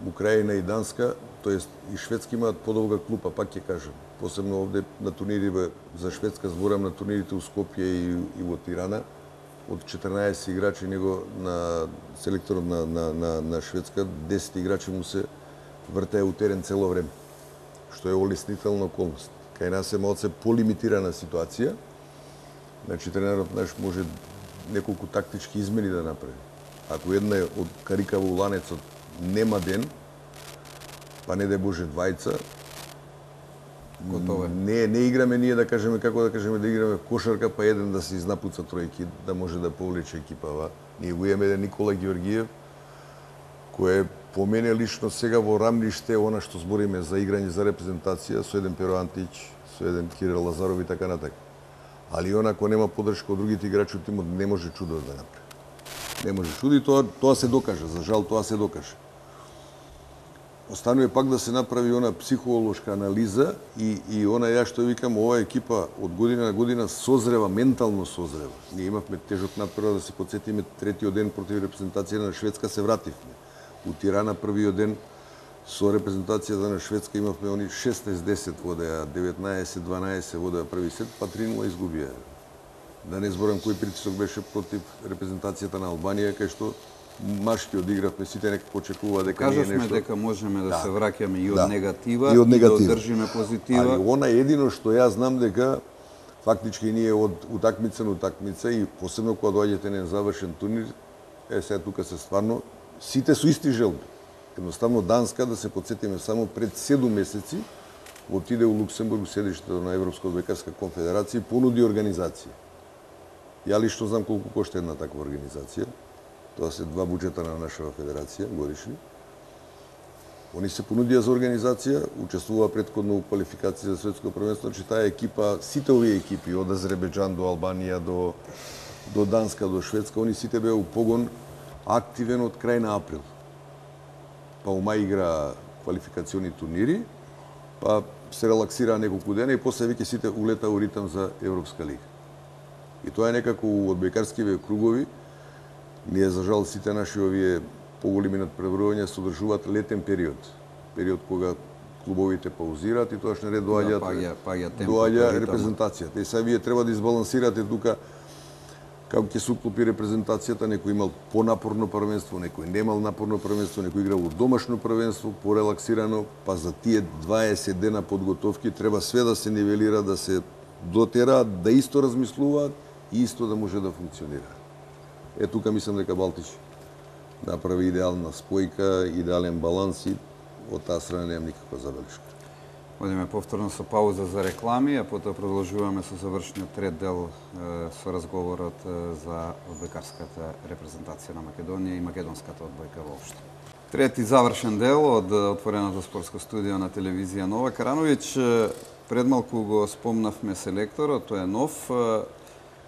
Украина и Данска, тоест и Шведска имаат подолга клупа, пак ќе кажам. Посебно овде на турнири за Шведска, зборам на турнирите у Скопје и во Тирана. Од 14 играчи него на селекторот на Шведска, 10 играчи му се вртеа у терен цело време, што е олеснителна околност. Кај нас е малце полимитирана ситуација, значи тренерот наш може неколку тактички измени да направи. Ако една е од карика во ланецот нема ден, па не дај Боже двајца, готово е. Не играме ние да кажеме како да кажеме да играме кошарка, па еден да се изнапуца тројки, да може да повлече екипава. Ние го имаме еден Никола Георгиев, кое по мене лично сега во рамниште она што збориме за играње за репрезентација со еден Перо Антич, со еден Кирил Лазаров и така натака. Али она кој нема поддршка од другите играчи од тимот не може чудо да направи. Не може чудо и тоа се докаже, за жал тоа се докаже. Останува пак да се направи она психолошка анализа и она ја што викам, ова екипа од година на година созрева, ментално созрева. Ние имавме тежок натпревар, да се подсетиме, третиот ден против репрезентацијата на Шведска се вративме. У Тирана првиот ден со репрезентацијата на Шведска имавме они 16-10 водеа, 19-12 водеа први сет, па 3-0 изгубија. Да не зборам кој притисок беше против репрезентацијата на Албанија, кај што машки одигравме, сите некако очекува дека ние Кажавме нешто... дека можеме да се враќаме и од негатива, и од да негатива. одржиме позитива. Али она едино што јас знам дека фактички ние од утакмица на утакмица и посебно кога доаѓате на завршен турнир, сега тука се стварно сите со исти желби. Едноставно Данска, да се подсетиме, само пред 7 месеци отиде у Луксембург, седиштето на Европска одбојкарска конфедерација и понуди организација. Ја лично знам колку кошта една таква организација. Тоа се 2 буџета на нашава федерација годишни. Они се понудија за организација, учествува претходно у квалификација за светско првенство, значи таа екипа, сите овие екипи од Азербеџан до Албанија до Данска до Шведска, они сите беа у погон активен од крај на април. Па у мај игра квалификациони турнири, па се релаксираа неколку дена и после веќе сите улета у ритам за Европска лига. И тоа е некако у одбојкарскиве кругови. Ние, за жал, сите наши овие поголеми надпреварувања се одржуваат летен период. Период кога клубовите паузираат и тоаш наред доаѓа репрезентацијата. И сега вие треба да избалансирате тука како ќе се уклопи репрезентацијата, некој имал понапорно првенство, некој немал напорно првенство, некој играл во домашно првенство, порелаксирано, па за тие 20 дена подготовки треба све да се нивелира, да се дотераат, да исто размислуваат и исто да може да функционира. Тука мислам дека Балтич направи идеална спојка, идеален баланс и од таа страна немам никаква забелешка. Одиме повторно со пауза за реклами, а потоа продолжуваме со завршниот трет дел со разговорот за одбојкарската репрезентација на Македонија и македонската одбојка воопшто. Трети завршен дел од отвореното спортско студио на телевизија Нова. Карановиќ, пред малку го спомнавме селекторот, тој е нов.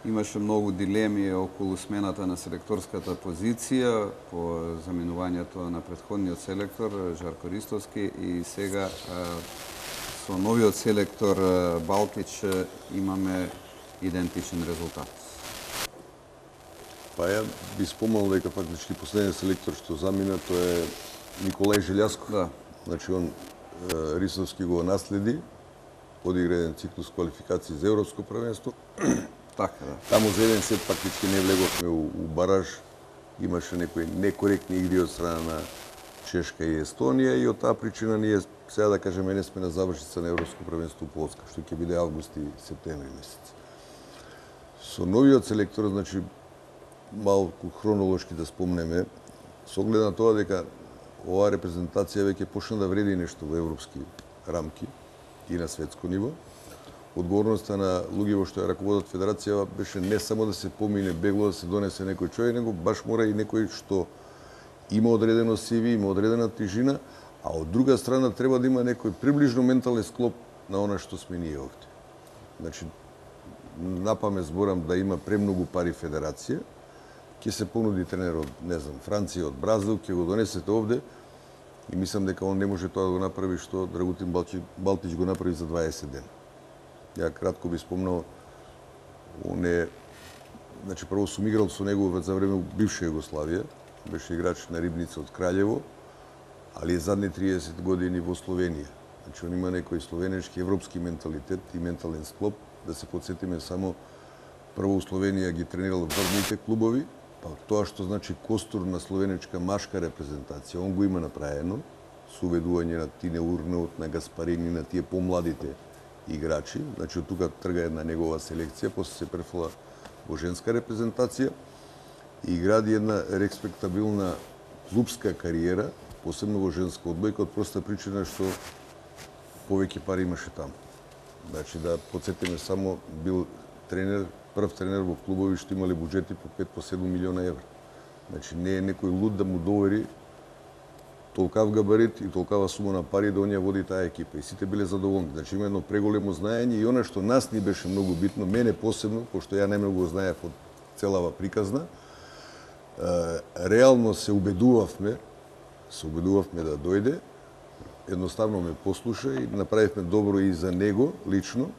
Имаше многу дилеми околу смената на селекторската позиција по заминувањето на претходниот селектор Жарко Ристовски и сега со новиот селектор Балтич имаме идентичен резултат. Па ја би спомнал дека фактички последниот селектор што замина тоа е Николај Желјасков. Да. Значи он Ристовски го наследи, одигра еден циклус квалификации за Европско првенство. Така, да. Таму за еден сет фактички не влеговме у бараж, имаше некои некоректни игри од страна на Чешка и Естонија и од таа причина ние сега да кажеме не сме на завршица на Европско првенство у Полска, што ќе биде август и септември месец. Со новиот селектор, значи малку хронолошки да спомнеме, со оглед на тоа дека оваа репрезентација веќе почна да вреди нешто во европски рамки и на светско ниво. Одговорноста на луѓе што ја раководат федерација беше не само да се помине бегло да се донесе некој човек, него баш мора и некој што има одредено CV, има одредена тежина, а од друга страна треба да има некој приближно ментален склоп на она што сме ние овде. Значи, напаме зборам да има премногу пари федерација, ќе се понуди тренер од, не знам, Франција, од Бразил, ќе го донесете овде и мислам дека он не може тоа да го направи што Драгутин Балтич го направи за 20 дена. Ја кратко би спомнал, он е, значи прво сум играл со него за време бивша Југославија, беше играч на Рибница од Краљево, али е задни 30 години во Словенија. Значи он има некој словенечки европски менталитет и ментален склоп, да се подсетиме само прво у Словенија ги тренирал врвните клубови, па тоа што значи костур на словенечка машка репрезентација, он го има направено, со уведување на Тине Урнеот, на Гаспарини, на тие помладите играчи, значи од тука трга една негова селекција, после се префала во женска репрезентација и гради една респектабилна клубска кариера, посебно во женска одбојка, од проста причина што повеќе пари имаше таму. Значи да подсетиме само, бил тренер, прв тренер во клубови што имале буџети по 5 по 7 милиона евра. Значи не е некој луд да му довери толкав габарит и толкава сума на пари да оние води таа екипа. И сите биле задоволни. Значи има едно преголемо знаење и она што нас ни беше многу битно, мене посебно, пошто ја најмногу го знаев од целава приказна, реално се убедувавме да дојде, едноставно ме послуша и направивме добро и за него лично,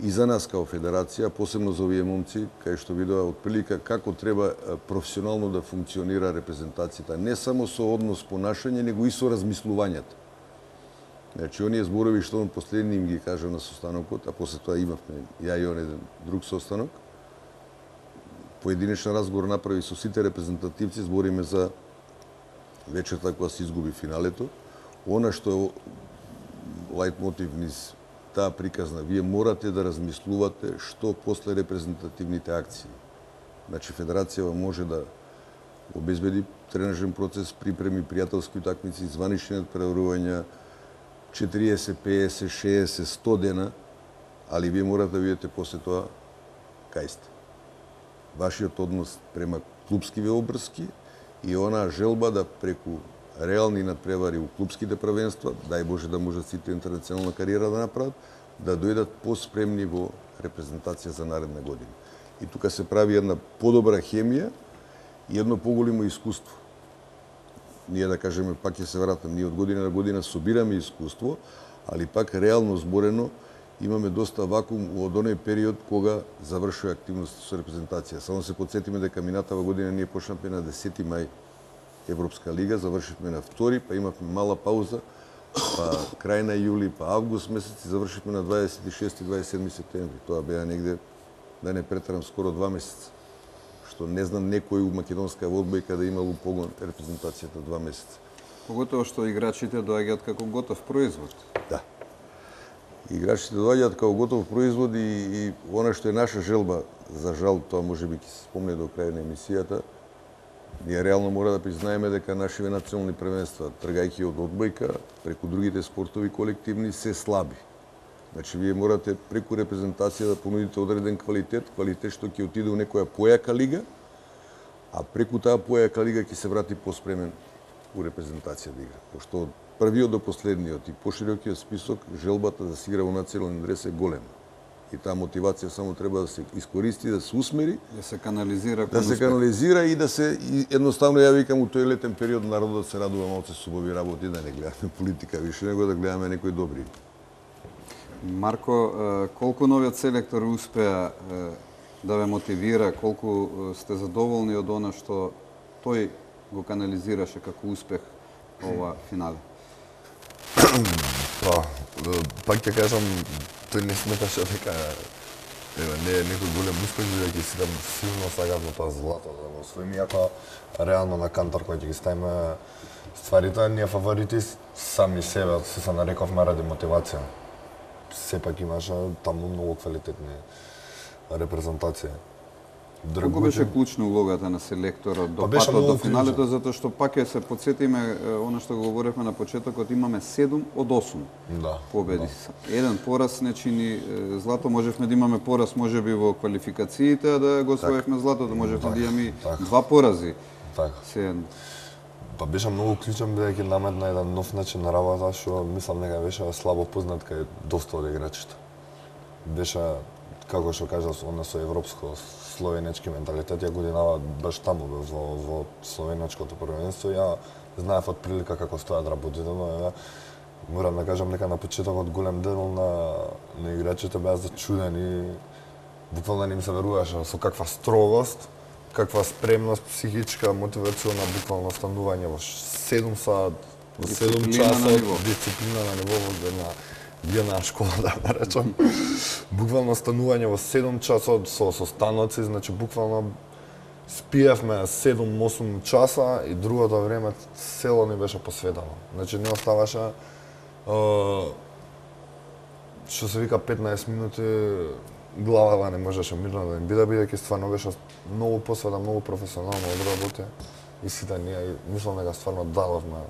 и за нас као федерација, посебно за овие момци, кај што видоа од прилика како треба професионално да функционира репрезентацијата, не само со однос понашање, него и со размислувањето. Значи, оние зборови што он последни им ги кажа на состанокот, а после тоа имавме ја и он еден друг состанок, поединечен разговор направи со сите репрезентативци, збориме за вечерта кога се изгуби финалето. Она што е лајт мотив низ таа приказна, вие морате да размислувате што после репрезентативните акции. Значи, федерацијава може да обезбеди тренажен процес, припреми пријателски утакмици, званични надпреварувања, 40, 50, 60, 100 дена, али вие морате да видите после тоа кај сте. Вашиот однос према клубскиве обрски и онаа желба да преку реални надпревари у клубските првенства, дај Боже да можат сите интернационална кариера да направат, да дојдат поспремни во репрезентација за наредна година. И тука се прави една подобра хемија и едно поголемо искуство. Ние да кажеме, пак ќе се вратам, ние од година на година собираме искуство, али пак реално зборено имаме доста вакуум од оној период кога завршува активност со репрезентација. Само се подсетиме дека минатава година ние почнавме на 10 мај Европска лига, завршивме на 2, па имавме мала пауза, па крај на јули, па август месец и завршивме на 26-27 септември. Тоа беа негде, да не претерам, скоро 2 месеца. Што не знам некој у македонска одбојка да имало погон репрезентацијата 2 месеца. Поготово што играчите доаѓаат како готов производ. Да. Играчите доаѓаат како готов производ и она што е наша желба, за жал, тоа можеби ќе се спомне до крај на емисијата, ние реално мора да признаеме дека нашиве национални првенства, тргајќи од одбојка, преку другите спортови колективни, се слаби. Значи, вие морате преку репрезентација да понудите одреден квалитет што ќе отиде у некоја појака лига, а преку таа појака лига ќе се врати поспремен у репрезентација да игра. Пошто од првиот до последниот и поширокиот список, желбата да се игра во национален дрес е голема. И таа мотивација само треба да се искористи, да се усмери, Да се канализира да се канализира и да се едноставно, ја викам, у тој летен период народот се радува малце со убави работи, да не гледаме политика више, него да гледаме некои добри. Марко, колку новиот селектор успеа да ве мотивира, колку сте задоволни од она што тој го канализираше како успех ова финале? Пак ќе кажам, тој не сметаше дека не е некој голем успех, бидејќи силно сакавме тоа злато да го освоиме, иако реално на кантар кој ќе ги ставиме стварите, ние фаворити сами себе, се нарековме ради мотивација. Сепак имаше таму многу квалитетни репрезентации. Колку беше клучна улогата на селекторот до патот до финалето, затоа што пак ќе се подсетиме она што говоревме на почетокот, имаме 7 од 8 победи. Еден пораз не чини злато, можевме да имаме пораз можеби во квалификациите, да го освоевме златото, можевме да имаме 2 порази. Па беше многу клучен бидејќи наметна еден нов начин на работа, што мислам дека беше слабо познат кај доста од играчите. Беше, како што кажа, она со европско словенечки менталитет, ја годинава баш таму во словенечкото првенство, ја знаев од прилика како стојат работите, но морам да кажам дека на почетокот голем дел на играчите беа зачудени, буквално не им се веруваше со каква строгост, каква спремност психичка, мотивационна, буквално станување во 7 сат, во 7 часот, дисциплина на ниво на една школа, да наречам. Буквално станување во 7 часот со станоци, значи буквално спиевме 7-8 часа и другото време село ни беше посветено. Значи не оставаше што се вика 15 минути главава не можеше мирно да им биде, бидејќи стварно беше многу посветен, многу професионално одработи и сите ние мислам дека стварно дадовме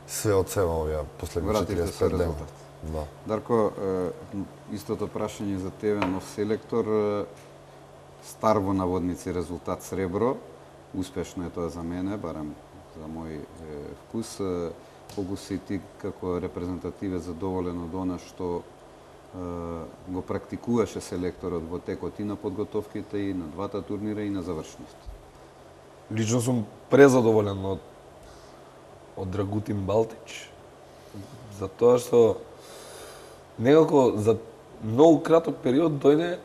све од себе овие последни 45 дена. Да. Дарко, истото прашање за тебе, нов селектор, стар во наводници резултат сребро, успешно е тоа за мене, барем за мој вкус, колку си ти како репрезентативец задоволен од она што го практикуваше селекторот во текот и на подготовките и на двата турнира и на завршност? Лично сум презадоволен од Драгутин Балтич, затоа што некако за многу краток период дојде,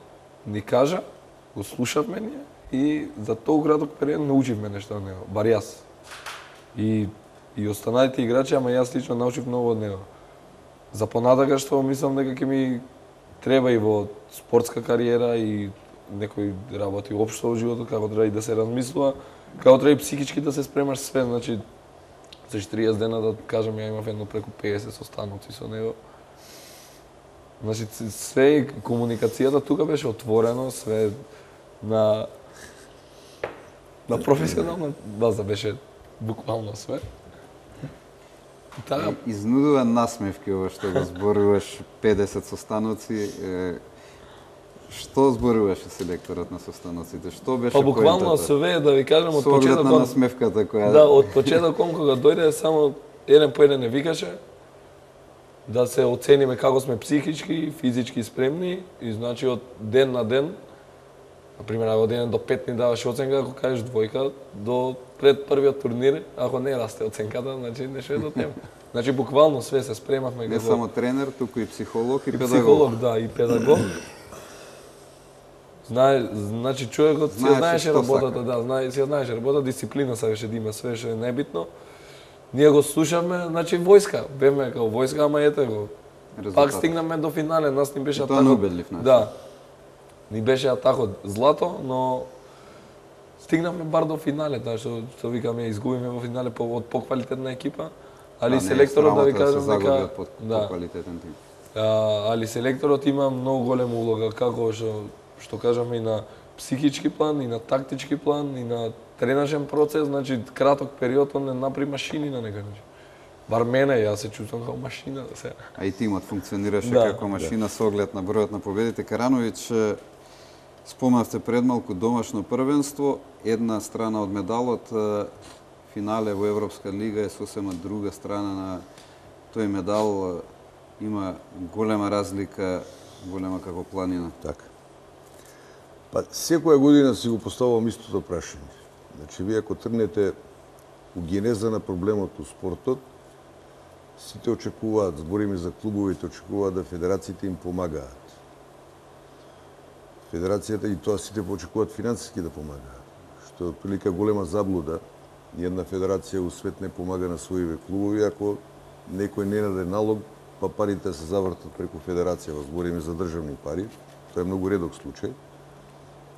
ни кажа, го слушавме ние и за толку краток период научивме нешто од него, бар јас. И останалите играчи, ама јас лично научив многу од него. За понатака што мислам дека ќе ми треба и во спортска кариера и некои работи општо во животот, како треба и да се размислува, како треба и психички да се спремаш све, значи за 40 дена да кажам ја имав едно преку 50 состаноци со него. Значи све комуникацијата тука беше отворено, све на професионална база беше буквално све. Таа Изнудува насмевки ова што го зборуваш 50 состаноци. Што зборуваше селекторот на состаноците? Што беше па буквално поентата? све, да ви кажам, од Со оглед на почетокот. насмевката која... Да, од почетокот кога дојде само еден по еден не викаше да се оцениме како сме психички и физички спремни и значи од ден на ден, на пример ако од 1 до 5 ни даваш оценка, ако кажеш двојка, до пред првиот турнир, ако не расте оценката, значи нешто е до тебе. Значи буквално све се спремавме Не само тренер, туку и психолог и и педагог. психолог, да, и педагог. Значи човекот си Знаеше знаеше што работата, сака. да, си знаеше работа, дисциплина сакаше да има, све што е небитно. Ние го слушавме, значи војска, бевме како војска, ама ете го. Резултат. Пак стигнавме до финале, нас ни беше И тоа атакот. на убедлив начин. Да. Ни беше атакот злато, но стигнавме бар до финале, таа што викаме изгубиме во финале од поквалитетна екипа, али не е селекторот да ви срамота кажам се загуби дека од да. квалитетен тим. Али селекторот има многу голема улога, како што кажаме и на психички план, и на тактички план, и на тренажен процес, значи краток период он не направи машини на некој начин. Бар мене, јас се чувствам како машина да се. А и тимот функционираше Да. како машина со оглед на бројот на победите. Карановиќ, спомнавте пред малку домашно првенство, една страна од медалот, финале во Европска лига е сосема друга страна на тој медал, има голема разлика, голема како планина. Така. Па секоја година си го поставувам истото прашање. Значи, вие ако тргнете у генеза на проблемот у спортот, сите очекуваат, збориме за клубовите, очекуваат да федерациите им помагаат. Федерацијата и тоа сите очекуваат финансиски да помагаат, што е прилика голема заблуда. Една федерација у свет не помага на своите клубови ако некој не даде налог, па парите се завртат преку федерација, збориме за државни пари. Тоа е многу редок случај.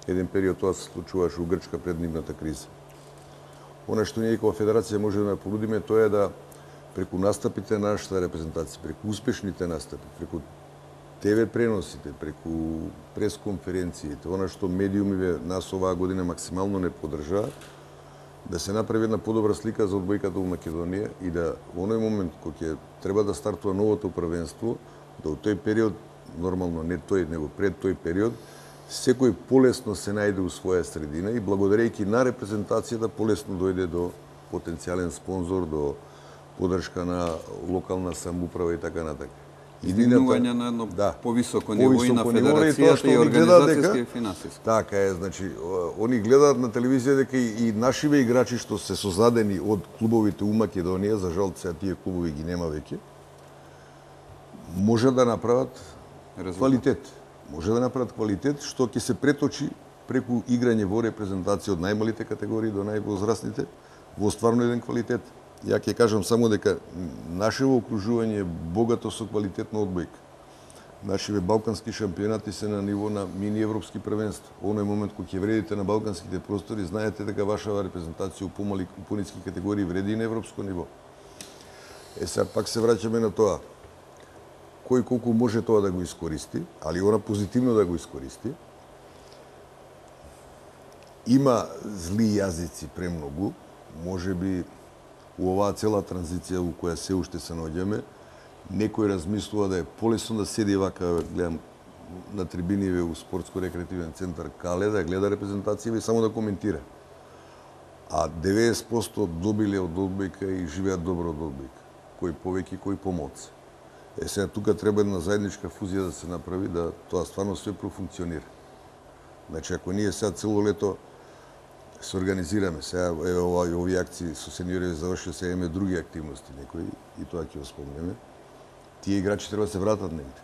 Еден период тоа се случуваше у Грчка пред нивната криза. Она што ние како федерација може да понудиме тоа е да преку настапите на нашата репрезентација, преку успешните настапи, преку ТВ преносите, преку пресконференциите, она што медиумиве нас оваа година максимално не поддржаат, да се направи една подобра слика за одбојката во Македонија и да во оној момент кога ќе треба да стартува новото првенство, да во тој период, нормално не тој, него пред тој период, секој полесно се најде у своја средина и благодарејќи на репрезентацијата полесно дојде до потенцијален спонзор, до поддршка на локална самоуправа и така натака. Издигнување на едно Да. повисоко ниво и на Повисоко ниво, и тоа што федерацијата и они гледаат организацијски дека- и финансиски. Така е, значи, они гледаат на телевизија дека и нашиве играчи што се создадени од клубовите у Македонија, за жал сега тие клубови ги нема веќе, може да направат Резултат. квалитет. Може да направат квалитет што ќе се преточи преку играње во репрезентација од најмалите категории до највозрастните во стварно еден квалитет. Ја ќе кажам само дека нашево окружување е богато со квалитетна одбојка. Нашиве балкански шампионати се на ниво на мини европски првенства. Оној момент кога ќе вредите на балканските простори, знаете дека вашава репрезентација у помали у пониски категории вреди и на европско ниво. Сега пак се враќаме на тоа. Кој колку може тоа да го искористи, али она позитивно да го искористи. Има зли јазици премногу, можеби у оваа цела транзиција во која се уште се наоѓаме, некој размислува да е полесно да седи вака, гледам на трибиниве у спортско-рекреативен центар Кале, да гледа репрезентација и само да коментира. а 90% добиле од одбојка и живеат добро од одбојка. Кој повеќе, кој помалку. Сега тука треба една заедничка фузија да се направи, да тоа стварно све профункционира. Значи, ако ние сега цело лето се организираме, сега овие акции со сениори заврши, сега имаме други активности некои, и тоа ќе го спомнеме, тие играчи треба да се вратат негде.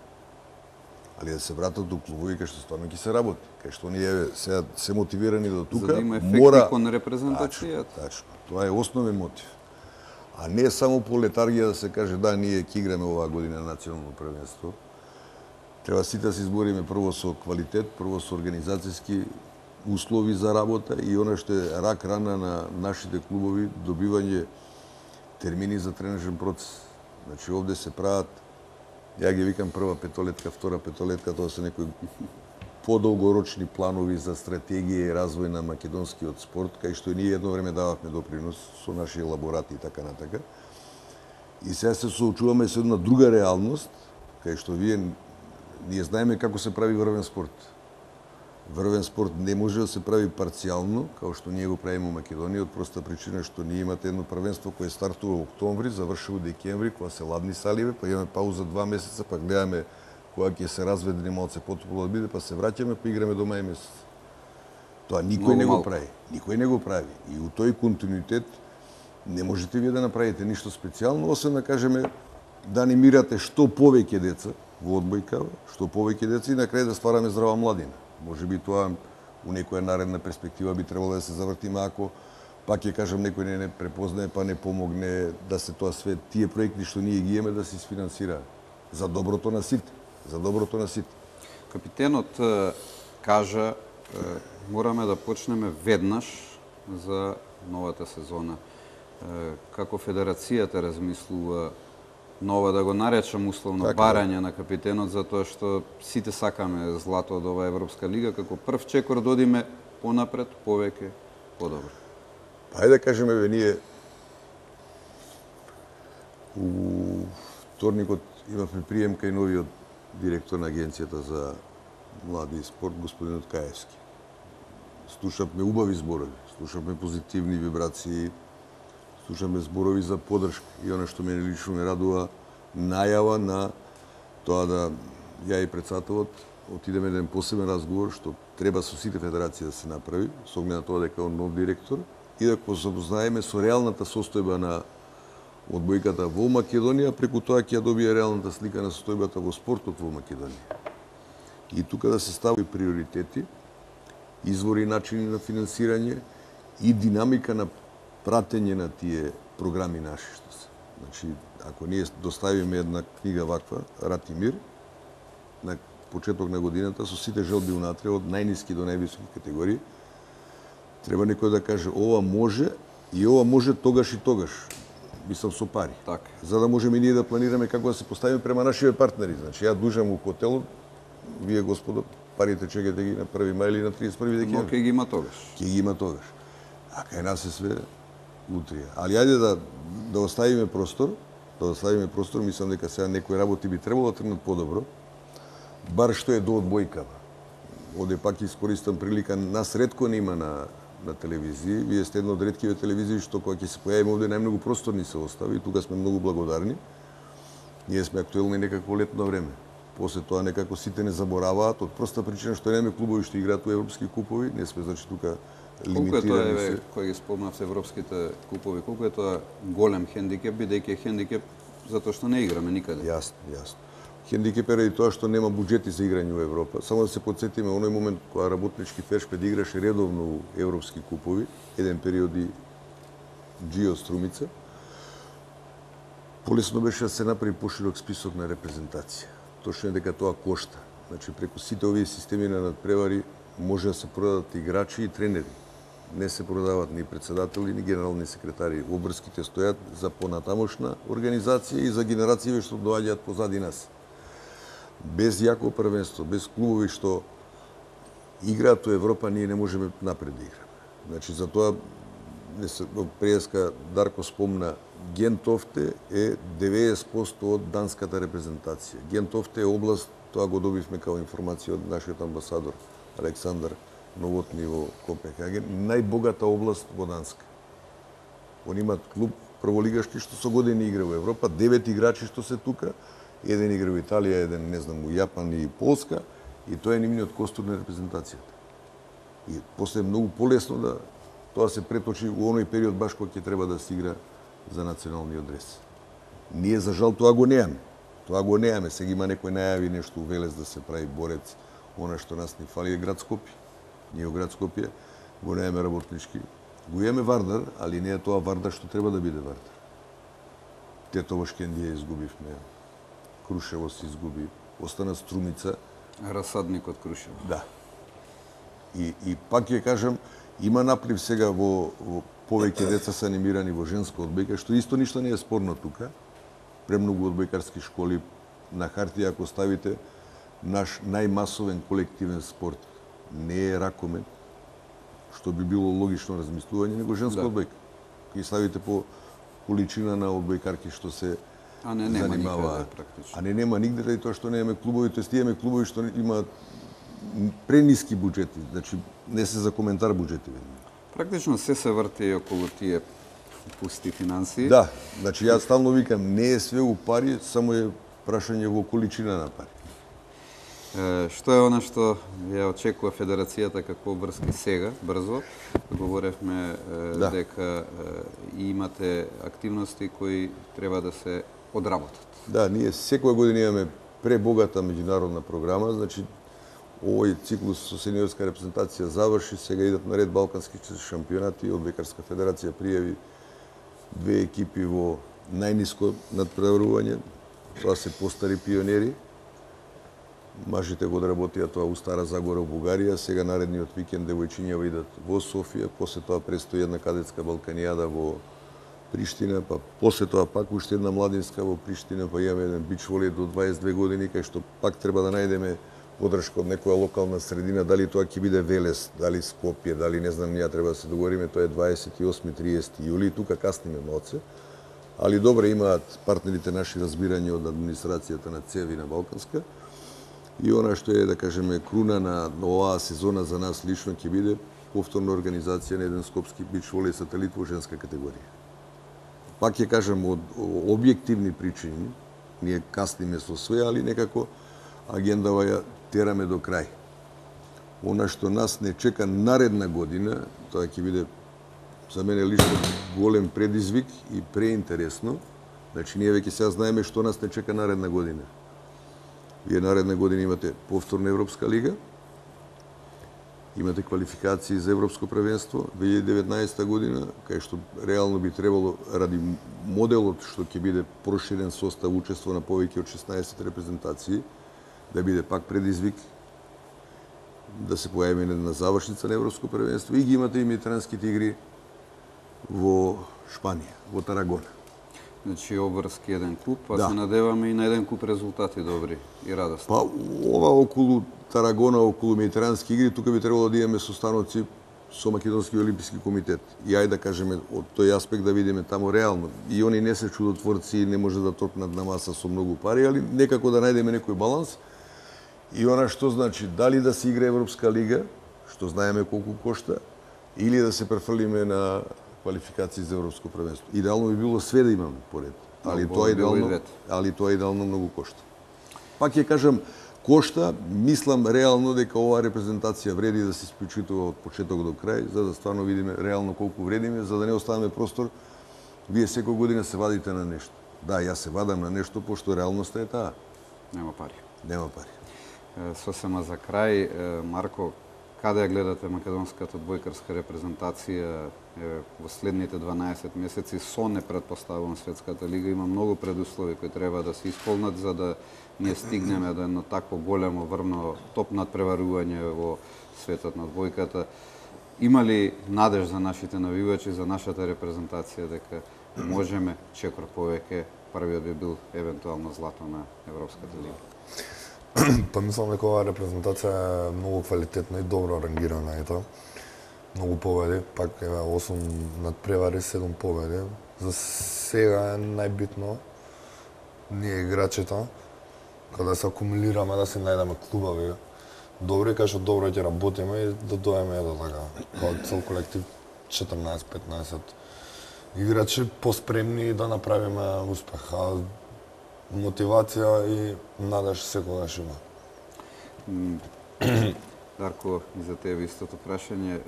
Али да се вратат до клубови кај што стварно ќе се работи, кај што ние сега се мотивирани до тука, За да има ефекти кон репрезентацијата. Тачно. Тоа е основен мотив. А не само по летаргија да се каже да, ние ќе играме оваа година национално првенство. Треба сите да се избориме прво со квалитет, прво со организацијски услови за работа и она што е рак рана на нашите клубови, добивање термини за тренажен процес. Значи овде се прават, ја ги викам прва петолетка, втора петолетка, тоа се некои подолгорочни планови за стратегија и развој на македонскиот спорт, кај што ние едно време дававме допринос со наши лаборати и така натака. И сега се соочуваме со една друга реалност, кај што ние знаеме како се прави врвен спорт. Врвен спорт не може да се прави парцијално, како што ние го правиме во Македонија, од проста причина што ние имате едно првенство кое стартува во октомври, завршува во декември, кога се ладни саливе, па имаме пауза 2 месеца, па гледаме кога ќе се разведени малце потопло да биде, па се враќаме, па играме до мај месец. Тоа никој не го прави. Никој не го прави. И у тој континуитет не можете вие да направите ништо специјално, освен да кажеме да анимирате што повеќе деца во одбојка, што повеќе деца и на крај да ствараме здрава младина. Може би тоа у некоја наредна перспектива би требало да се завртиме, ако пак ќе кажам некој не препознае, па не помогне да се тоа све тие проекти што ние ги имаме да се isfinansираат за доброто на сите. За доброто на сите. Капитенот кажа мораме да почнеме веднаш за новата сезона. Како федерацијата размислува нова, да го наречам условно, барање на капитенот, затоа што сите сакаме злато од оваа Европска лига, како прв чекор да одиме понапред, повеќе, подобро. Ајде да кажеме, ние у вторникот имавме прием кај новиот директор на Агенцијата за млади и спорт, господинот Каевски. Слушавме убави зборови, слушавме позитивни вибрации, слушаме зборови за поддршка. И оно што мене лично ме радува, најава на тоа да ја и председателот отидеме еден посебен разговор што треба со сите федерации да се направи, со оглед на тоа дека он нов директор, и да го запознаеме со реалната состојба на одбојката во Македонија, преку тоа ќе ја добие реалната слика на состојбата во спортот во Македонија. И тука да се стави приоритети, извори и начини на финансирање и динамика на пратење на тие програми наши што се. Значи, ако ние доставиме една книга ваква, Рат и мир, на почеток на годината, со сите желби унатре, од најниски до највисоки категории, треба некој да каже ова може и ова може тогаш и тогаш. Мислам со пари. Така. За да можеме ние да планираме како да се поставиме према нашите партнери. Значи, ја дужам у хотелот, вие, господо, парите чекате ги на 1 мај или на 31 декември. Но ќе ги има тогаш. Ќе ги има тогаш. А кај нас е све лутрија. Али ајде да оставиме простор, мислам дека сега некои работи би требало да тргнат подобро, бар што е до одбојкава. Оде пак искористам прилика, нас ретко не има на телевизија. Вие сте една од реткиве телевизии што кога ќе се појавиме овде најмногу простор ни се остави и тука сме многу благодарни. Ние сме актуелни некако летно време. После тоа некако сите не забораваат од проста причина што немаме клубови што играат у европски купови, не сме значи тука лимитирани. Колку е тоа, кој ги спомнавте европските купови, колку е тоа голем хендикеп, бидејќи е хендикеп затоа што не играме никаде? Јасно. Хендикеп е ради тоа што нема буџети за играње во Европа. Само да се подсетиме, оној момент кога работнички Фершпед играше редовно у европски купови, еден период и Джио Струмица, полесно беше да се направи поширок список на репрезентација. Точно е дека тоа кошта. Значи, преку сите овие системи на надпревари може да се продадат играчи и тренери. Не се продават ни председатели, ни генерални секретари. Обврските стојат за понатамошна организација и за генерациите што доаѓаат позади нас. Без јако првенство, без клубови што играат во Европа, ние не можеме напред да играме. Значи, затоа преска Дарко спомна, Гентофте е 90% од данската репрезентација. Гентофте е област, тоа го добивме као информација од нашиот амбасадор Александар Новотни во Копенхаген, најбогата област во Данска. Они имаат клуб прволигашки што со години игра во Европа, 9 играчи што се тука, еден игра во Италија, еден не знам во Јапан и Полска, и тоа е нивниот костур на репрезентацијата. И после е многу полесно да тоа се преточи во оној период баш кога ќе треба да се игра за националниот дрес. Ние за жал тоа го неаме. Тоа го неаме. Сега има некој најави нешто у Велес да се прави борец, она што нас ни фали е град Скопје. Ние во град Скопје го неаме работнички. Го имаме Вардар, али не е тоа Вардар што треба да биде Вардар. Тетово Шкендија изгубивме, Крушево се изгуби, остана Струмица. Расадникот Крушево. Да. И пак ќе кажам, има наплив сега во повеќе деца се анимирани во женска одбојка, што исто ништо не е спорно тука. Премногу одбојкарски школи на хартија, ако ставите наш најмасовен колективен спорт не е ракомет, што би било логично размислување, него женска одбојка. Ќе ставите по количина на одбојкарки што се А не нема занимаваат. никаде практично. А не нема нигде, заради тоа што немаме клубови, тоест имаме клубови што имаат прениски буџети, значи не се за коментар буџети. Практично се врти околу тие пусти финансии. Да, значи јас стално викам, не е све у пари, само е прашање во количина на пари. Што е она што ја очекува Федерацијата како обврски сега, брзо? Говоревме дека имате активности кои треба да се одработат. Да, ние секоја година имаме пребогата меѓународна програма, значи овој циклус со сениорска репрезентација заврши, сега идат наред балкански шампионати, Одбојкарска федерација пријави 2 екипи во најниско надпреварување, тоа се постари пионери. Мажите го одработија тоа у Стара Загора, во Бугарија, сега наредниот викенд девојчињава идат во Софија, после тоа престои една кадетска балканијада во Приштина, па после тоа пак уште една младинска во Приштина, па имаме еден бич волеј до 22 години, кај што пак треба да најдеме подршка од некоја локална средина, дали тоа ќе биде Велес, дали Скопје, дали не знам, ние треба да се договориме, тоа е 28-30 јули, тука касниме малце. Али добре, имаат партнерите наши разбирање од администрацијата на ЦЕВ и на Балканска. И она што е, да кажеме, круна на оваа сезона за нас лично ќе биде повторна организација на еден скопски бич волеј сателит во женска категорија. Пак ќе кажам, од објективни причини, ние касниме со све, али некако агендава ја тераме до крај. Она што нас не чека наредна година, тоа ќе биде за мене лично голем предизвик и преинтересно. Значи, ние веќе сега знаеме што нас не чека наредна година. Вие наредна година имате повторна Европска лига, имате квалификации за Европско првенство 2019 година, кај што реално би требало, ради моделот што ќе биде проширен состав, учество на повеќе од 16 репрезентации, да биде пак предизвик да се појави на завршница на Европско првенство, и ги имате и медитеранските игри во Шпанија, во Тарагона. Значи обврски еден куп, а Да. се надеваме и на еден куп резултати добри и радостни. Па ова околу Тарагона, околу медитерански игри, тука би требало да имаме состаноци со Македонски олимписки комитет. И ајде да кажеме од тој аспект да видиме таму реално. И они не се чудотворци и не може да топнат на маса со многу пари, али некако да најдеме некој баланс. И она што значи дали да се игра Европска лига, што знаеме колку кошта, или да се префрлиме на квалификации за Европско првенство. Идеално би било све да имаме поред. Али Много тоа било и идеално, двете. али тоа идеално многу кошта. Пак ќе кажам, кошта, мислам реално дека оваа репрезентација вреди да се испичутува од почеток до крај, за да стварно видиме реално колку вредиме, за да не оставаме простор. Вие секоја година се вадите на нешто. Да, јас се вадам на нешто, пошто реалноста е таа. Нема пари. Нема пари. Сосема за крај, Марко, каде ја гледате македонската одбојкарска репрезентација во следните 12 месеци со непретпоставувам светската лига? Има многу предуслови кои треба да се исполнат за да ние стигнеме до едно такво големо врвно топ надпреварување во светот на одбојката. Има ли надеж за нашите навивачи, за нашата репрезентација дека можеме чекор повеќе? Првиот би бил евентуално злато на Европската лига. Па мислам дека оваа репрезентација е многу квалитетна и добро рангирана, ето. Многу победи, пак еве 8 надпревари, 7 победи. За сега е најбитно ние играчите кога се акумулираме да се најдеме клубови добри, кај што добро ќе работиме и да доеме ето така, како цел колектив 14-15 играчи поспремни да направиме успех. А мотивација и надеж секогаш има. Дарко, и за тебе истото прашање,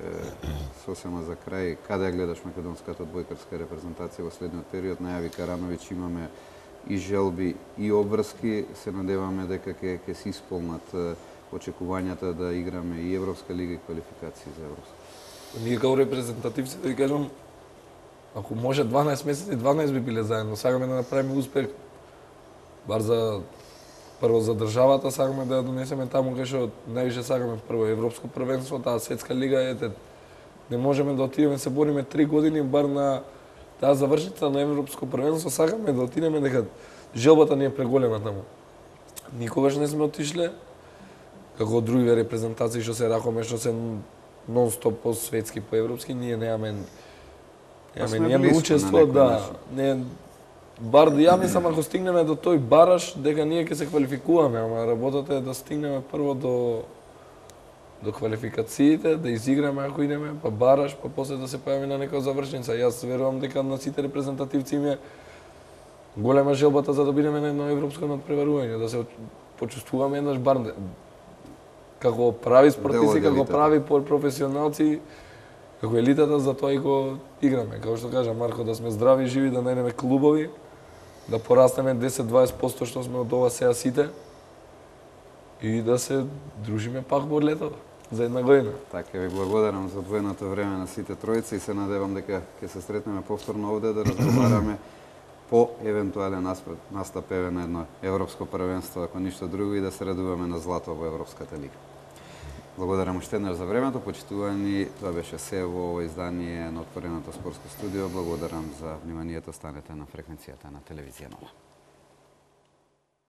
сосема за крај, каде ја гледаш македонската одбојкарска репрезентација во следниот период? Најави Карановиќ, имаме и желби и обврски, се надеваме дека ќе се исполнат очекувањата да играме и Европска лига и квалификации за Европска. Ние како репрезентативци, да ви кажам, ако може 12 месеци, 12 би биле заедно. Сакаме да направиме успех. Бар за прво за државата сакаме да ја донесеме таму кај што највише сакаме прво Европско првенство, таа светска лига ете. Не можеме да отидеме се бориме 3 години бар на таа завршница на Европско првенство, сакаме да отидеме дека желбата ни е преголема таму. Никогаш не сме отишле како други репрезентации што се ракоме, што се нон-стоп по светски, по европски, ние немаме учество, да, не бар да ја мислам ако стигнеме до тој бараш дека ние ќе се квалификуваме, ама работата е да стигнеме прво до квалификациите, да изиграме ако идеме, па бараш, па после да се појави на некоја завршница. Јас верувам дека на сите репрезентативци им е голема желбата за да бидеме на едно европско надпреварување, да се почувствуваме еднаш бар како прави спортисти, како прави професионалци, како елитата, за тоа и го играме. Како што кажа Марко, да сме здрави и живи, да најдеме клубови, да порастеме 10-20% што сме од ова сеа сите и да се дружиме пак во лето за една година. Така, ви благодарам за одвоеното време на сите тројци и се надевам дека ќе се сретнеме повторно овде да разговараме по евентуален настап еве на едно европско првенство, ако ништо друго, и да се радуваме на злато во Европската лига. Благодарам уште еднаш за времето, почитувани. Тоа беше се во ово издание на Отвореното спортско студио. Благодарам за вниманието, станете на фреквенцијата на телевизија Нова.